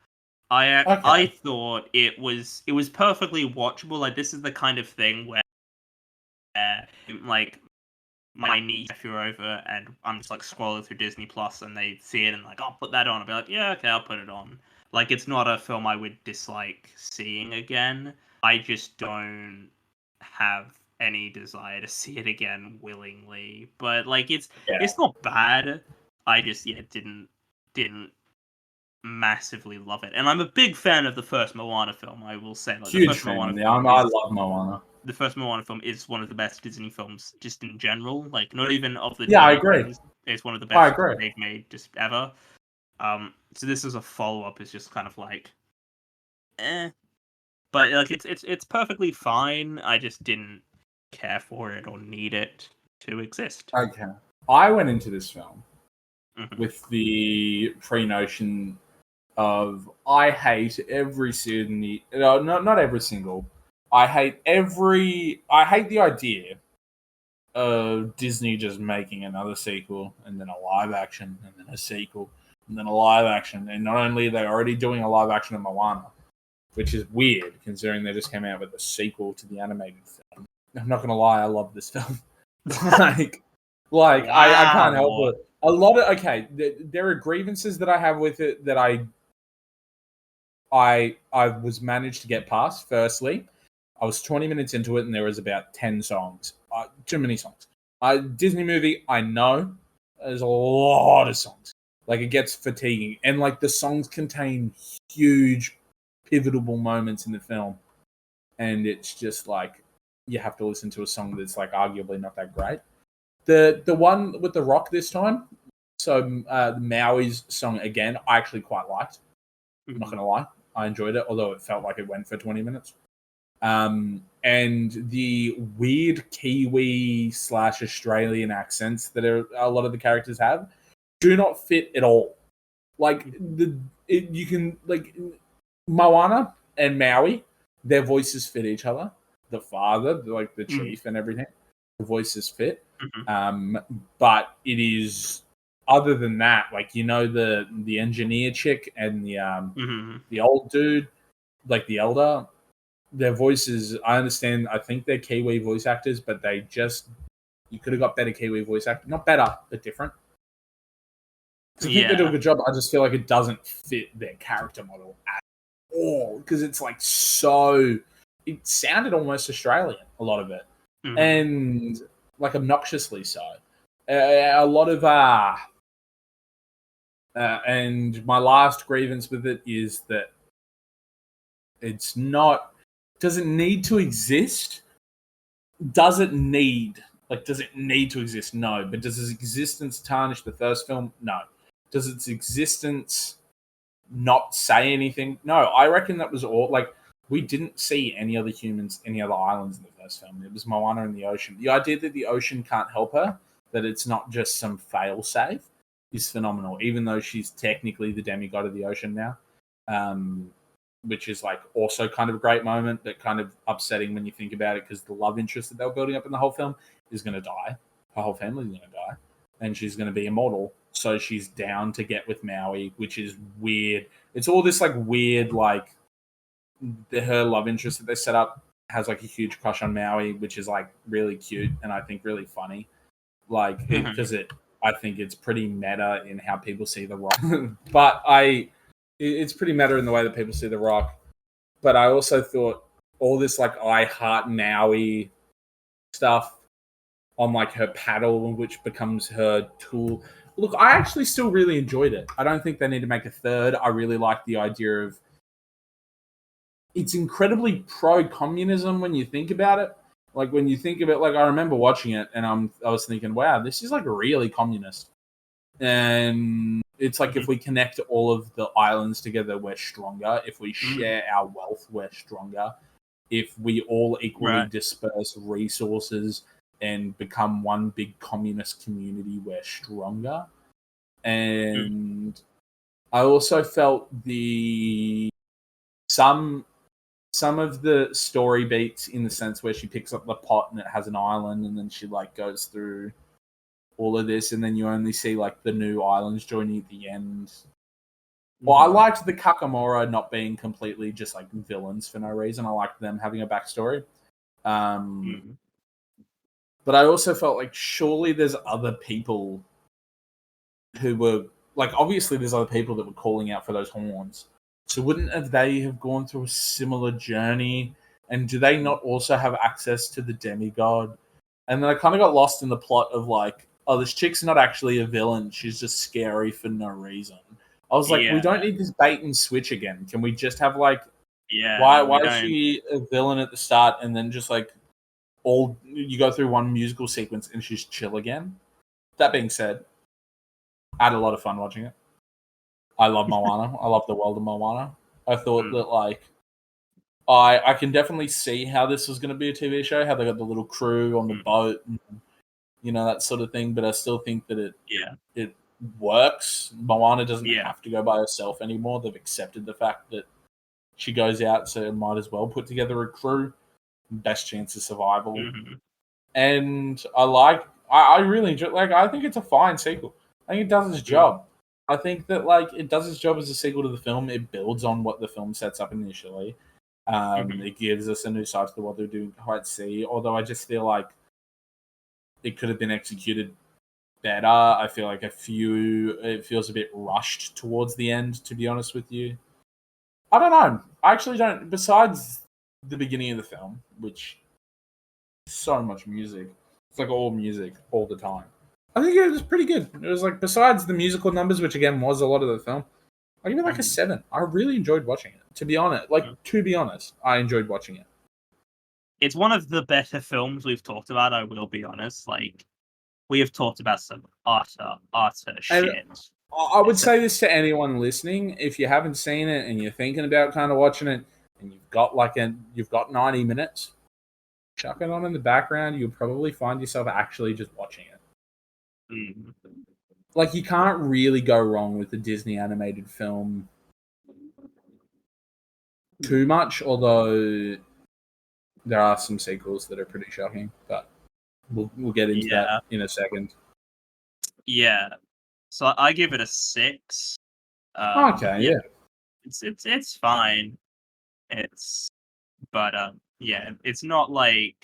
thought it was perfectly watchable. Like this is the kind of thing where like my niece if you're over and I'm just like scrolling through Disney Plus and they see it and like I'll put that on. I'll be like, yeah, okay, I'll put it on. Like it's not a film I would dislike seeing again. I just don't have any desire to see it again willingly. But like it's not bad. I just didn't massively love it. And I'm a big fan of the first Moana film, I will say. Like, Huge the first fan. Moana Yeah, I love Moana. The first Moana film is one of the best Disney films just in general. Like not even of the I agree. Films. It's one of the best they've made just ever. So this is a follow-up is just kind of like but like it's perfectly fine. I just didn't care for it or need it to exist. Okay. I went into this film with the pre-notion of I hate every Sydney. No, not every single. I hate the idea of Disney just making another sequel and then a live action and then a sequel and then a live action. And not only are they already doing a live action of Moana, which is weird considering they just came out with a sequel to the animated film. I'm not gonna lie, I love this film. like wow. I can't help it. A lot of there are grievances that I have with it that I was managed to get past. Firstly, I was 20 minutes into it and there was about 10 songs. Too many songs. Disney movie, I know there's a lot of songs. Like it gets fatiguing, and like the songs contain huge, pivotal moments in the film, and it's just like you have to listen to a song that's like arguably not that great. The one with The Rock this time, so Maui's song again, I actually quite liked. I'm not gonna lie, I enjoyed it, although it felt like it went for 20 minutes. And the weird Kiwi / Australian accents that a lot of the characters have do not fit at all. Like you can like Moana and Maui, their voices fit each other. The father, like the chief and everything, the voices fit. But it is other than that, like the engineer chick and the old dude, like the elder, their voices. I understand. I think they're Kiwi voice actors, but you could have got better Kiwi voice actors. Not better, but different. I think they do a good job. I just feel like it doesn't fit their character model at all because it's like so. It sounded almost Australian, a lot of it, and like obnoxiously so. A lot of and my last grievance with it is that it's not. Does it need to exist? Does it need to exist? No. But does its existence tarnish the first film? No. Does its existence not say anything? No. I reckon that was all. Like, we didn't see any other humans, any other islands in the first film. It was Moana in the ocean. The idea that the ocean can't help her, that it's not just some fail-safe, is phenomenal, even though she's technically the demigod of the ocean now. Which is like also kind of a great moment, but kind of upsetting when you think about it because the love interest that they were building up in the whole film is going to die. Her whole family is going to die, and she's going to be immortal. So she's down to get with Maui, which is weird. It's all this like weird, like her love interest that they set up has like a huge crush on Maui, which is like really cute and I think really funny. Like because I think it's pretty meta in how people see The Rock, but it's pretty meta in the way that people see The Rock. But I also thought all this like I Heart Maui stuff on like her paddle, which becomes her tool. Look, I actually still really enjoyed it. I don't think they need to make a third. I really like the idea of it's incredibly pro-communism when you think about it. Like when you think of it, like I remember watching it and I was thinking, wow, this is like really communist. And it's like if we connect all of the islands together, we're stronger. If we share our wealth, we're stronger. If we all equally disperse resources and become one big communist community, we're stronger. And I also felt some of the story beats in the sense where she picks up the pot and it has an island, and then she like goes through all of this, and then you only see like the new islands joining at the end. Well, I liked the Kakamora not being completely just like villains for no reason. I liked them having a backstory. But I also felt like surely there's other people who were like, obviously there's other people that were calling out for those horns. So wouldn't they have gone through a similar journey? And do they not also have access to the demigod? And then I kind of got lost in the plot of like, oh, this chick's not actually a villain. She's just scary for no reason. I was like, we don't need this bait and switch again. Can we just have like, why is she a villain at the start and then just like you go through one musical sequence and she's chill again? That being said, I had a lot of fun watching it. I love Moana. I love the world of Moana. I thought that like I can definitely see how this was going to be a TV show, how they got the little crew on the boat, and, you know, that sort of thing. But I still think that it works. Moana doesn't have to go by herself anymore. They've accepted the fact that she goes out, so might as well put together a crew. Best chance of survival. And I really enjoy. Like, I think it's a fine sequel. I think it does its job. I think that like it does its job as a sequel to the film. It builds on what the film sets up initially. It gives us a new side to what they're doing quite see. Although I just feel like it could have been executed better. I feel like it feels a bit rushed towards the end, to be honest with you. I don't know. I actually don't. Besides the beginning of the film, which so much music. It's like all music all the time. I think it was pretty good. It was like, besides the musical numbers, which again was a lot of the film, I give it like a 7. I really enjoyed watching it. To be honest, I enjoyed watching it. It's one of the better films we've talked about, I will be honest. Like, we have talked about some utter shit. I would say this to anyone listening: if you haven't seen it and you're thinking about kind of watching it, and you've got 90 minutes, chuck it on in the background. You'll probably find yourself actually just watching it. Like, you can't really go wrong with the Disney animated film too much, although there are some sequels that are pretty shocking, but we'll get into that in a second. Yeah. So I give it a 6. Okay, It's fine. It's not like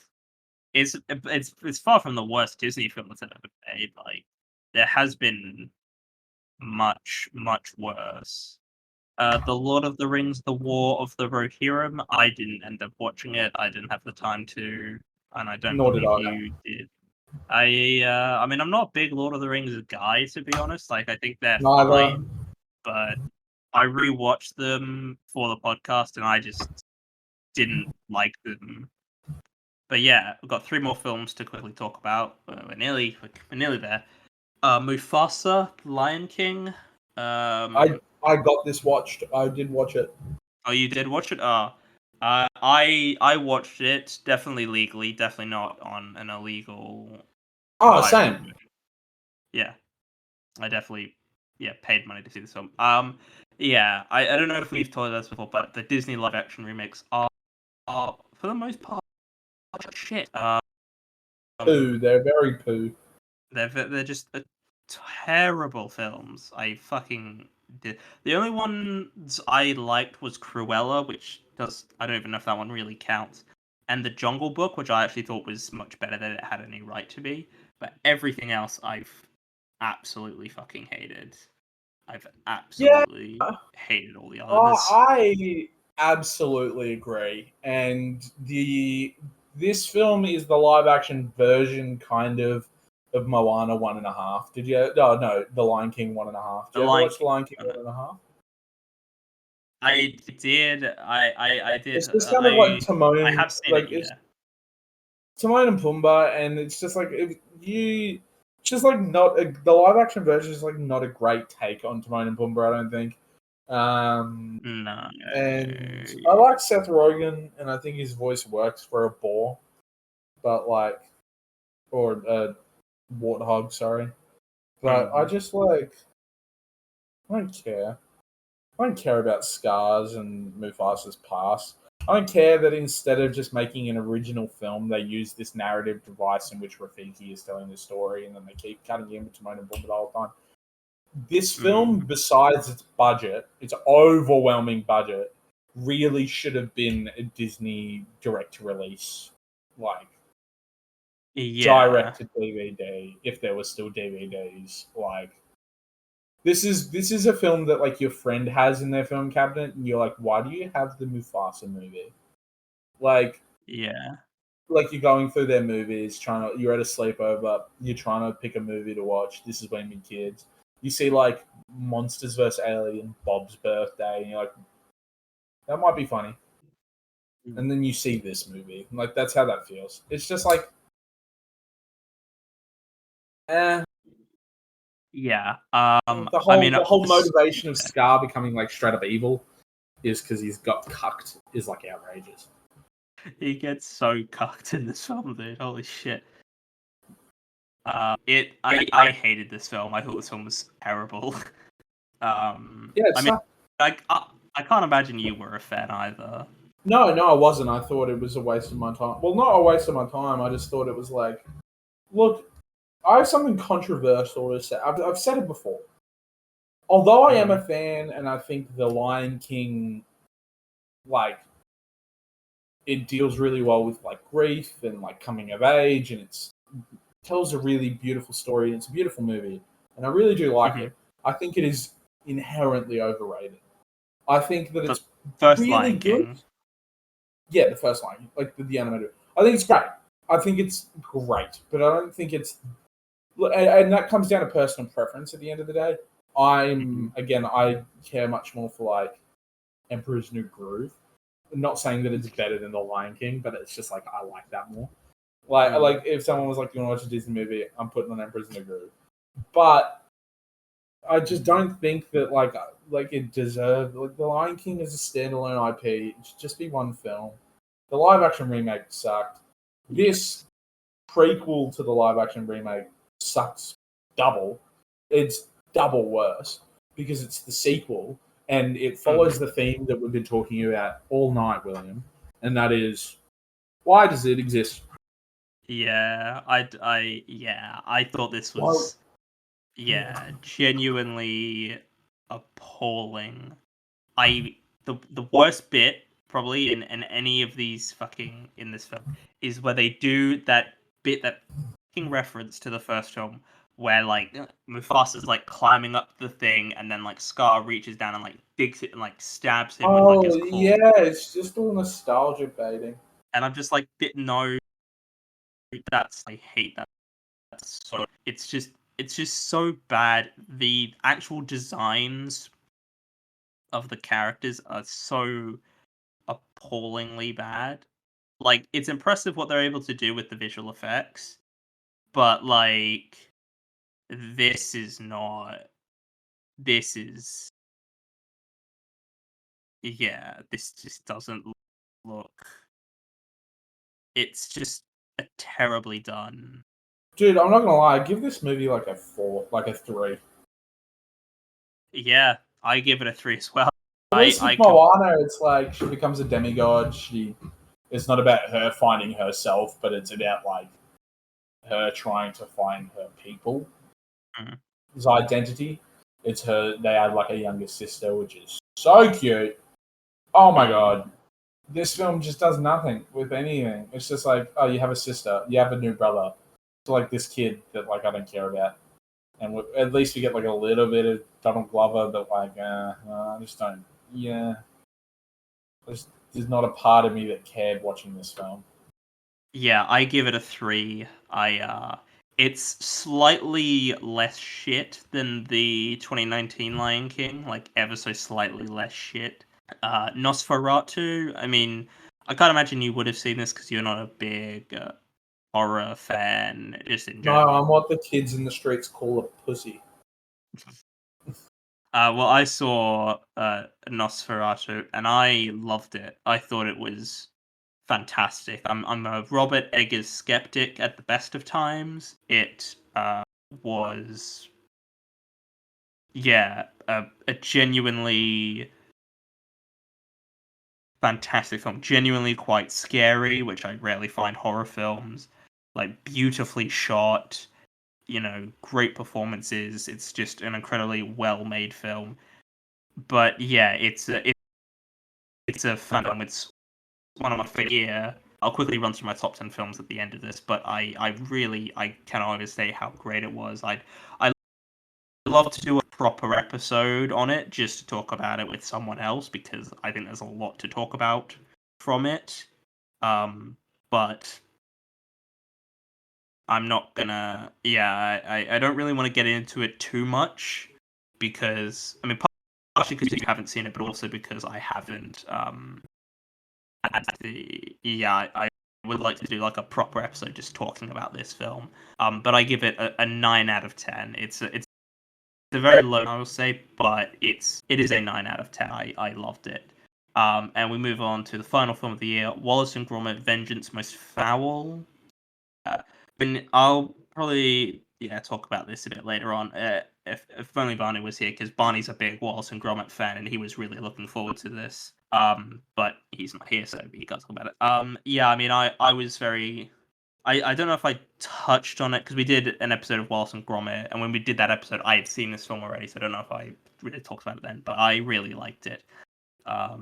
it's far from the worst Disney film that's ever been made. Like, there has been much worse. The Lord of the Rings: The War of the Rohirrim. I didn't end up watching it. I didn't have the time to, and I don't believe you did. I mean, I'm not a big Lord of the Rings guy, to be honest. Like, I think they're fine, but I rewatched them for the podcast, and I just didn't like them. But yeah, we've got 3 more films to quickly talk about. We're nearly there. Mufasa, Lion King. I got this watched. I did watch it. Oh, you did watch it? I watched it, definitely legally, definitely not on an illegal. Oh, same. Yeah, I definitely paid money to see this film. I don't know if we've told this before, but the Disney live action remakes are for the most part shit. Poo. They're very poo. They're just terrible films. I fucking did. The only ones I liked was Cruella, which I don't even know if that one really counts, and The Jungle Book, which I actually thought was much better than it had any right to be. But everything else I've absolutely fucking hated. I've absolutely hated all the others. absolutely agree. And this film is the live action version, kind of Moana 1.5. Did you? No, The Lion King 1.5. Did The you ever Lion watch The Lion King King. 1.5? I did. I did. It's just kind of like I have seen it. it's Yeah. Timon and Pumbaa, and it's just like it's just like not the live action version is like not a great take on Timon and Pumbaa. I don't think. No. And I like Seth Rogen, and I think his voice works for a boar, but like, or a warthog, sorry. But I just like, I don't care. I don't care about Scars and Mufasa's past. I don't care that instead of just making an original film, they use this narrative device in which Rafiki is telling the story, and then they keep cutting in Timon and Pumbaa the whole time. This film, besides its budget, its overwhelming budget, really should have been a Disney direct-to-release, like direct to DVD, if there were still DVDs. Like, this is a film that like your friend has in their film cabinet, and you're like, why do you have the Mufasa movie? Like, like you're going through their movies, you're at a sleepover, you're trying to pick a movie to watch. This is when you're kids. You see like Monsters vs. Alien, Bob's Birthday, and you're like, that might be funny. And then you see this movie, and like that's how that feels. It's just like, Yeah. The whole motivation of Scar becoming like straight up evil is because he's got cucked is like outrageous. He gets so cucked in this film, dude. Holy shit. I hated this film. I thought this film was terrible. I can't imagine you were a fan either. No, I wasn't. I thought it was a waste of my time. Well, not a waste of my time. I just thought it was like, look, I have something controversial to say. I've said it before. Although I am a fan, and I think The Lion King, like, it deals really well with like grief and like coming of age, and it tells a really beautiful story. And it's a beautiful movie, and I really do like it. I think it is inherently overrated. I think that it's first really Lion good. King. Yeah, the first Lion King, like the animated. I think it's great. I think it's great, but I don't think it's. And that comes down to personal preference at the end of the day. I care much more for like Emperor's New Groove. I'm not saying that it's better than The Lion King, but it's just like I like that more. Like if someone was like, "Do you want to watch a Disney movie?" I'm putting on Emperor's New Groove. But I just don't think that like it deserved. Like The Lion King is a standalone IP. It should just be one film. The live action remake sucked. This prequel to the live action remake sucks double. It's double worse because it's the sequel and it follows the theme that we've been talking about all night, William, and that is, why does it exist? Yeah, I thought this was genuinely appalling. The worst bit probably in any of these fucking in this film is where they do that bit, that fucking reference to the first film where like Mufasa's like climbing up the thing and then like Scar reaches down and like digs it and like stabs him with like his claw. Yeah, it's just all nostalgia baiting. And I'm just like, no, I hate that. It's just so bad. The actual designs of the characters are so appallingly bad. Like, it's impressive what they're able to do with the visual effects, but like, this is not. This is. Yeah, this just doesn't look. It's just terribly done. Dude, I'm not gonna lie, I give this movie like a 4, like a 3. Yeah, I give it a 3 as well. At least with Moana, it's like she becomes a demigod. It's not about her finding herself, but it's about like her trying to find her people. His identity. It's her. They had like a younger sister, which is so cute. Oh my god, this film just does nothing with anything. It's just like, oh, you have a sister, you have a new brother. It's like this kid that like I don't care about, and at least we get like a little bit of Donald Glover, but like, I just don't. Yeah, There's not a part of me that cared watching this film. Yeah, I give it a 3. It's slightly less shit than the 2019 Lion King, like ever so slightly less shit. Nosferatu, I mean, I can't imagine you would have seen this because you're not a big horror fan, just in No, general. I'm what the kids in the streets call a pussy. Well, I saw Nosferatu and I loved it. I thought it was fantastic. I'm a Robert Eggers skeptic at the best of times. It was, yeah, a genuinely fantastic film. Genuinely quite scary, which I rarely find horror films. Like beautifully shot, great performances. It's just an incredibly well-made film. But yeah, it's a fun film. It's one of my favorite year. I'll quickly run through my top 10 films at the end of this, but I cannot overstate how great it was. I'd love to do a proper episode on it just to talk about it with someone else because I think there's a lot to talk about from it. But I'm not gonna. Yeah, I don't really want to get into it too much because I mean, partially because you haven't seen it, but also because I haven't. I would like to do like a proper episode just talking about this film. But I give it a 9 out of 10. It's a very low, I will say, but it is a 9 out of 10. I loved it. And we move on to the final film of the year, Wallace and Gromit: Vengeance Most Foul. I'll probably talk about this a bit later on. If only Barney was here, because Barney's a big Wallace and Gromit fan, and he was really looking forward to this. But he's not here, so he can't talk about it. Yeah, I mean, I was very. I don't know if I touched on it because we did an episode of Wallace and Gromit, and when we did that episode, I had seen this film already, so I don't know if I really talked about it then. But I really liked it. I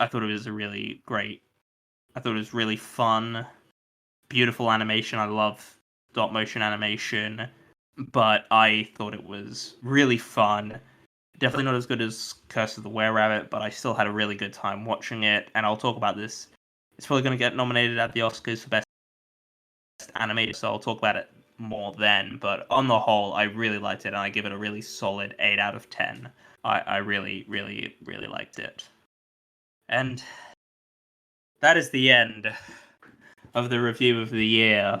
thought it was I thought it was really fun, beautiful animation. I love stop motion animation, but I thought it was really fun. Definitely not as good as Curse of the Were-Rabbit, but I still had a really good time watching it, and I'll talk about this. It's probably going to get nominated at the Oscars for Best Animated, so I'll talk about it more then, but on the whole, I really liked it, and I give it a really solid 8 out of 10. I really, really, really liked it. And that is the end of the review of the year.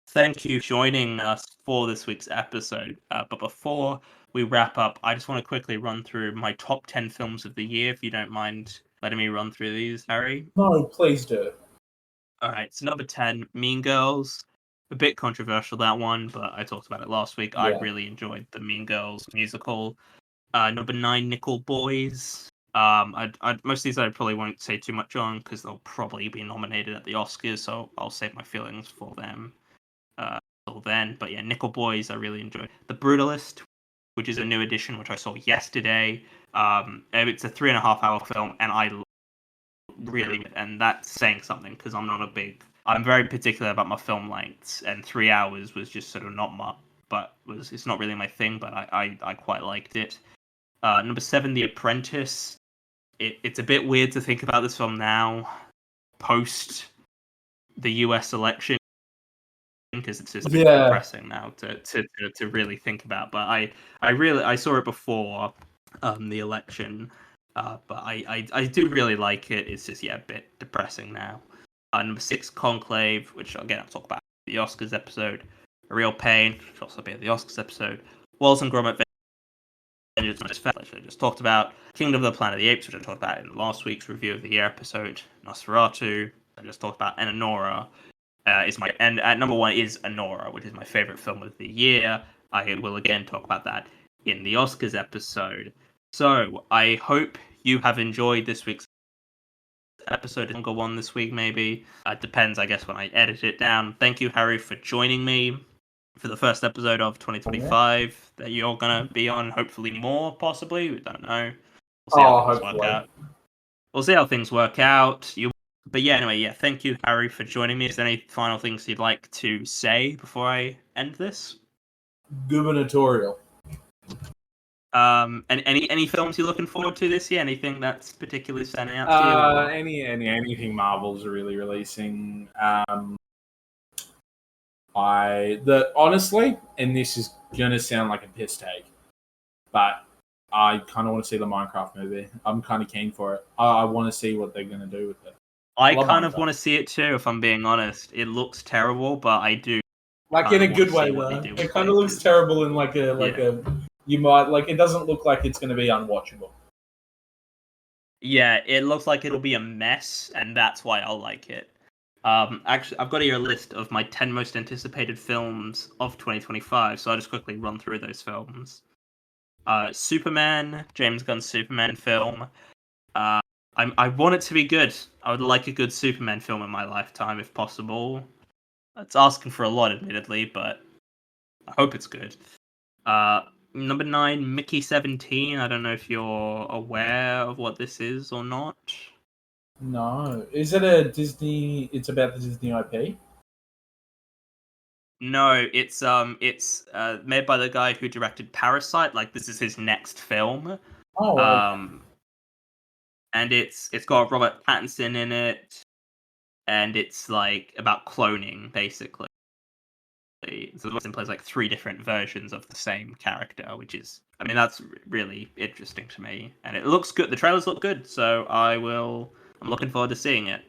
Thank you for joining us for this week's episode. But before we wrap up, I just want to quickly run through my top 10 films of the year, if you don't mind letting me run through these, Harry. No, please do. All right, so number 10, Mean Girls. A bit controversial, that one, but I talked about it last week. Yeah. I really enjoyed the Mean Girls musical. Number 9, Nickel Boys. Most of these I probably won't say too much on because they'll probably be nominated at the Oscars, so I'll save my feelings for them till then. But yeah, Nickel Boys I really enjoyed. The Brutalist, which is a new edition, which I saw yesterday. It's a 3.5-hour film, and I really, and that's saying something because I'm very particular about my film lengths, and 3 hours was just sort of not much, but it's not really my thing, but I quite liked it. Number 7, The Apprentice. It's a bit weird to think about this film now, post the US election, because it's just a bit depressing now to really think about. But I saw it before the election, but I do really like it. It's just a bit depressing now. Number 6, Conclave, which again I'll talk about in the Oscars episode. A Real Pain, which will also be at the Oscars episode. Wallace and Gromit: Vengeance Most Foul, which I just talked about. Kingdom of the Planet of the Apes, which I talked about in last week's review of the year episode. Nosferatu, I just talked about. And Anora and at number 1 is Anora, which is my favorite film of the year. I will again talk about that in the Oscars episode. So I hope you have enjoyed this week's episode. Longer one this week, maybe. Depends, I guess, when I edit it down. Thank you, Harry, for joining me for the first episode of 2025 that you're gonna be on. Hopefully more, possibly. We don't know. We'll see how things work out. We'll see how things work out. But yeah, anyway, thank you, Harry, for joining me. Is there any final things you'd like to say before I end this? Gubernatorial. And any films you're looking forward to this year? Anything that's particularly standing out to you? Or... Anything Marvel's really releasing. Honestly, and this is gonna sound like a piss take, but I kind of want to see the Minecraft movie. I'm kind of keen for it. I want to see what they're gonna do with it. I kind of want to see it too, if I'm being honest. It looks terrible, but I do. Like in a good way, though. It kind of looks terrible in like a. You might like. It doesn't look like it's going to be unwatchable. Yeah, it looks like it'll be a mess, and that's why I'll like it. Actually, I've got here a list of my 10 most anticipated films of 2025, so I'll just quickly run through those films. Superman, James Gunn's Superman film. I want it to be good. I would like a good Superman film in my lifetime, if possible. It's asking for a lot, admittedly, but I hope it's good. Number 9, Mickey 17. I don't know if you're aware of what this is or not. No. Is it a Disney... It's about the Disney IP? No, it's made by the guy who directed Parasite. Like, this is his next film. Oh, okay. And it's got Robert Pattinson in it, and it's like about cloning, basically. So Watson plays like 3 different versions of the same character, which is, I mean, that's really interesting to me, and it looks good. The trailers look good, so I'm looking forward to seeing it.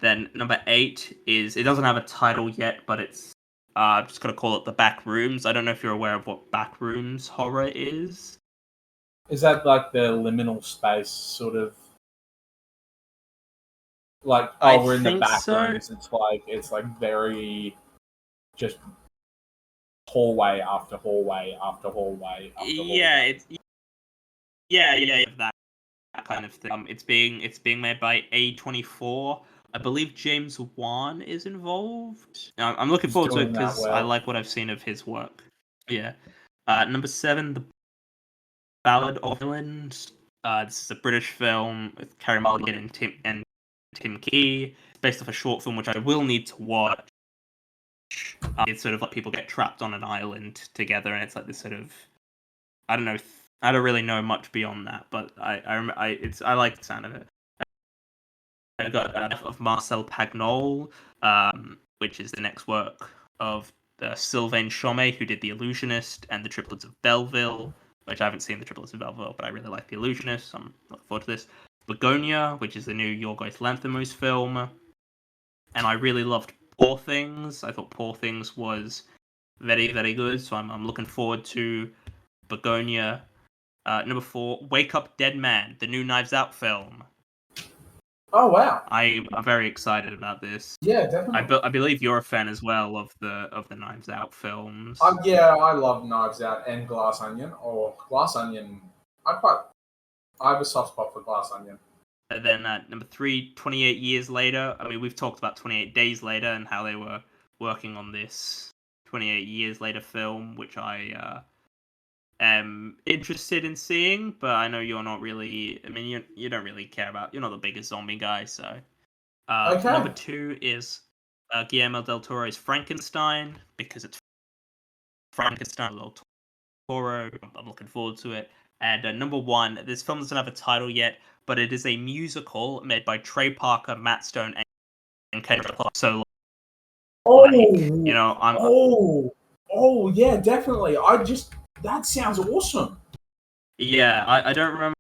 Then number 8 is, it doesn't have a title yet, but it's I'm just gonna call it The Back Rooms. I don't know if you're aware of what Back Rooms horror is. Is that like the liminal space sort of? Like, we're in the back rooms. It's like very just hallway after hallway after hallway after hallway. Yeah, that kind of thing. It's being made by A24. I believe James Wan is involved. I'm looking forward to it because I like what I've seen of his work. Yeah. Number 7, The Ballad of Villains. This is a British film with Carey Mulligan and Tim Key. It's based off a short film which I will need to watch. It's sort of like people get trapped on an island together, and it's like this sort of, I don't know, I don't really know much beyond that, but I like the sound of it. I got of Marcel Pagnol, which is the next work of Sylvain Chomet, who did The Illusionist and The Triplets of Belleville, which I haven't seen The Triplets of Belleville, but I really like The Illusionist, so I'm looking forward to this. Begonia, which is the new Yorgos Lanthimos film, and I really loved Poor Things. I thought Poor Things was very, very good, so I'm looking forward to Begonia. Number 4, Wake Up Dead Man, the new Knives Out film. Oh wow! I'm very excited about this. Yeah, definitely. I believe you're a fan as well of the Knives Out films. Yeah, I love Knives Out and Glass Onion. Or Glass Onion, I have a soft spot for Glass Onion. And then number 3, 28 Years Later. I mean, we've talked about 28 Days Later and how they were working on this 28 Years Later film, which I am interested in seeing, but I know you're not really. I mean, you don't really care about. You're not the biggest zombie guy, so. Okay. Number 2 is Guillermo del Toro's Frankenstein, because it's Frankenstein del Toro. I'm looking forward to it. And number 1, this film doesn't have a title yet, but it is a musical made by Trey Parker, Matt Stone, and Kendrick Lamar. So, you know, Oh, yeah, definitely. That sounds awesome. Yeah, I don't remember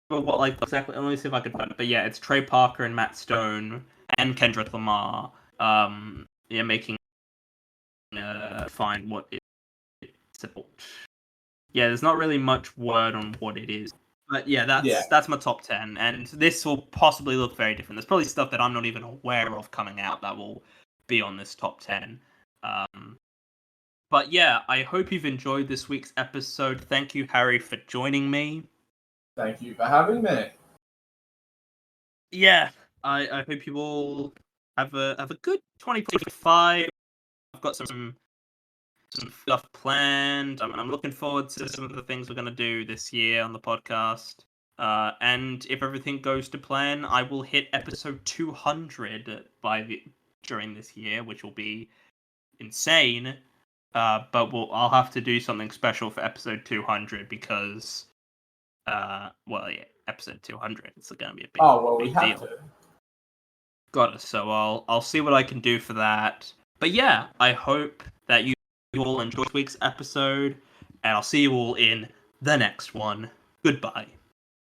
what exactly. Let me see if I can find it. But yeah, it's Trey Parker and Matt Stone and Kendrick Lamar. Making find what it's about. Yeah, there's not really much word on what it is. But yeah, that's my top 10, and this will possibly look very different. There's probably stuff that I'm not even aware of coming out that will be on this top 10. But yeah, I hope you've enjoyed this week's episode. Thank you, Harry, for joining me. Thank you for having me. Yeah, I hope you all have a good 2025. I've got some stuff planned. I'm looking forward to some of the things we're going to do this year on the podcast. And if everything goes to plan, I will hit episode 200 during this year, which will be insane. But I'll have to do something special for episode 200 because, episode 200. It's going to be a big, Oh well, we big have deal. to. Got it. So I'll see what I can do for that. But yeah, I hope that you all enjoyed this week's episode, and I'll see you all in the next one. Goodbye.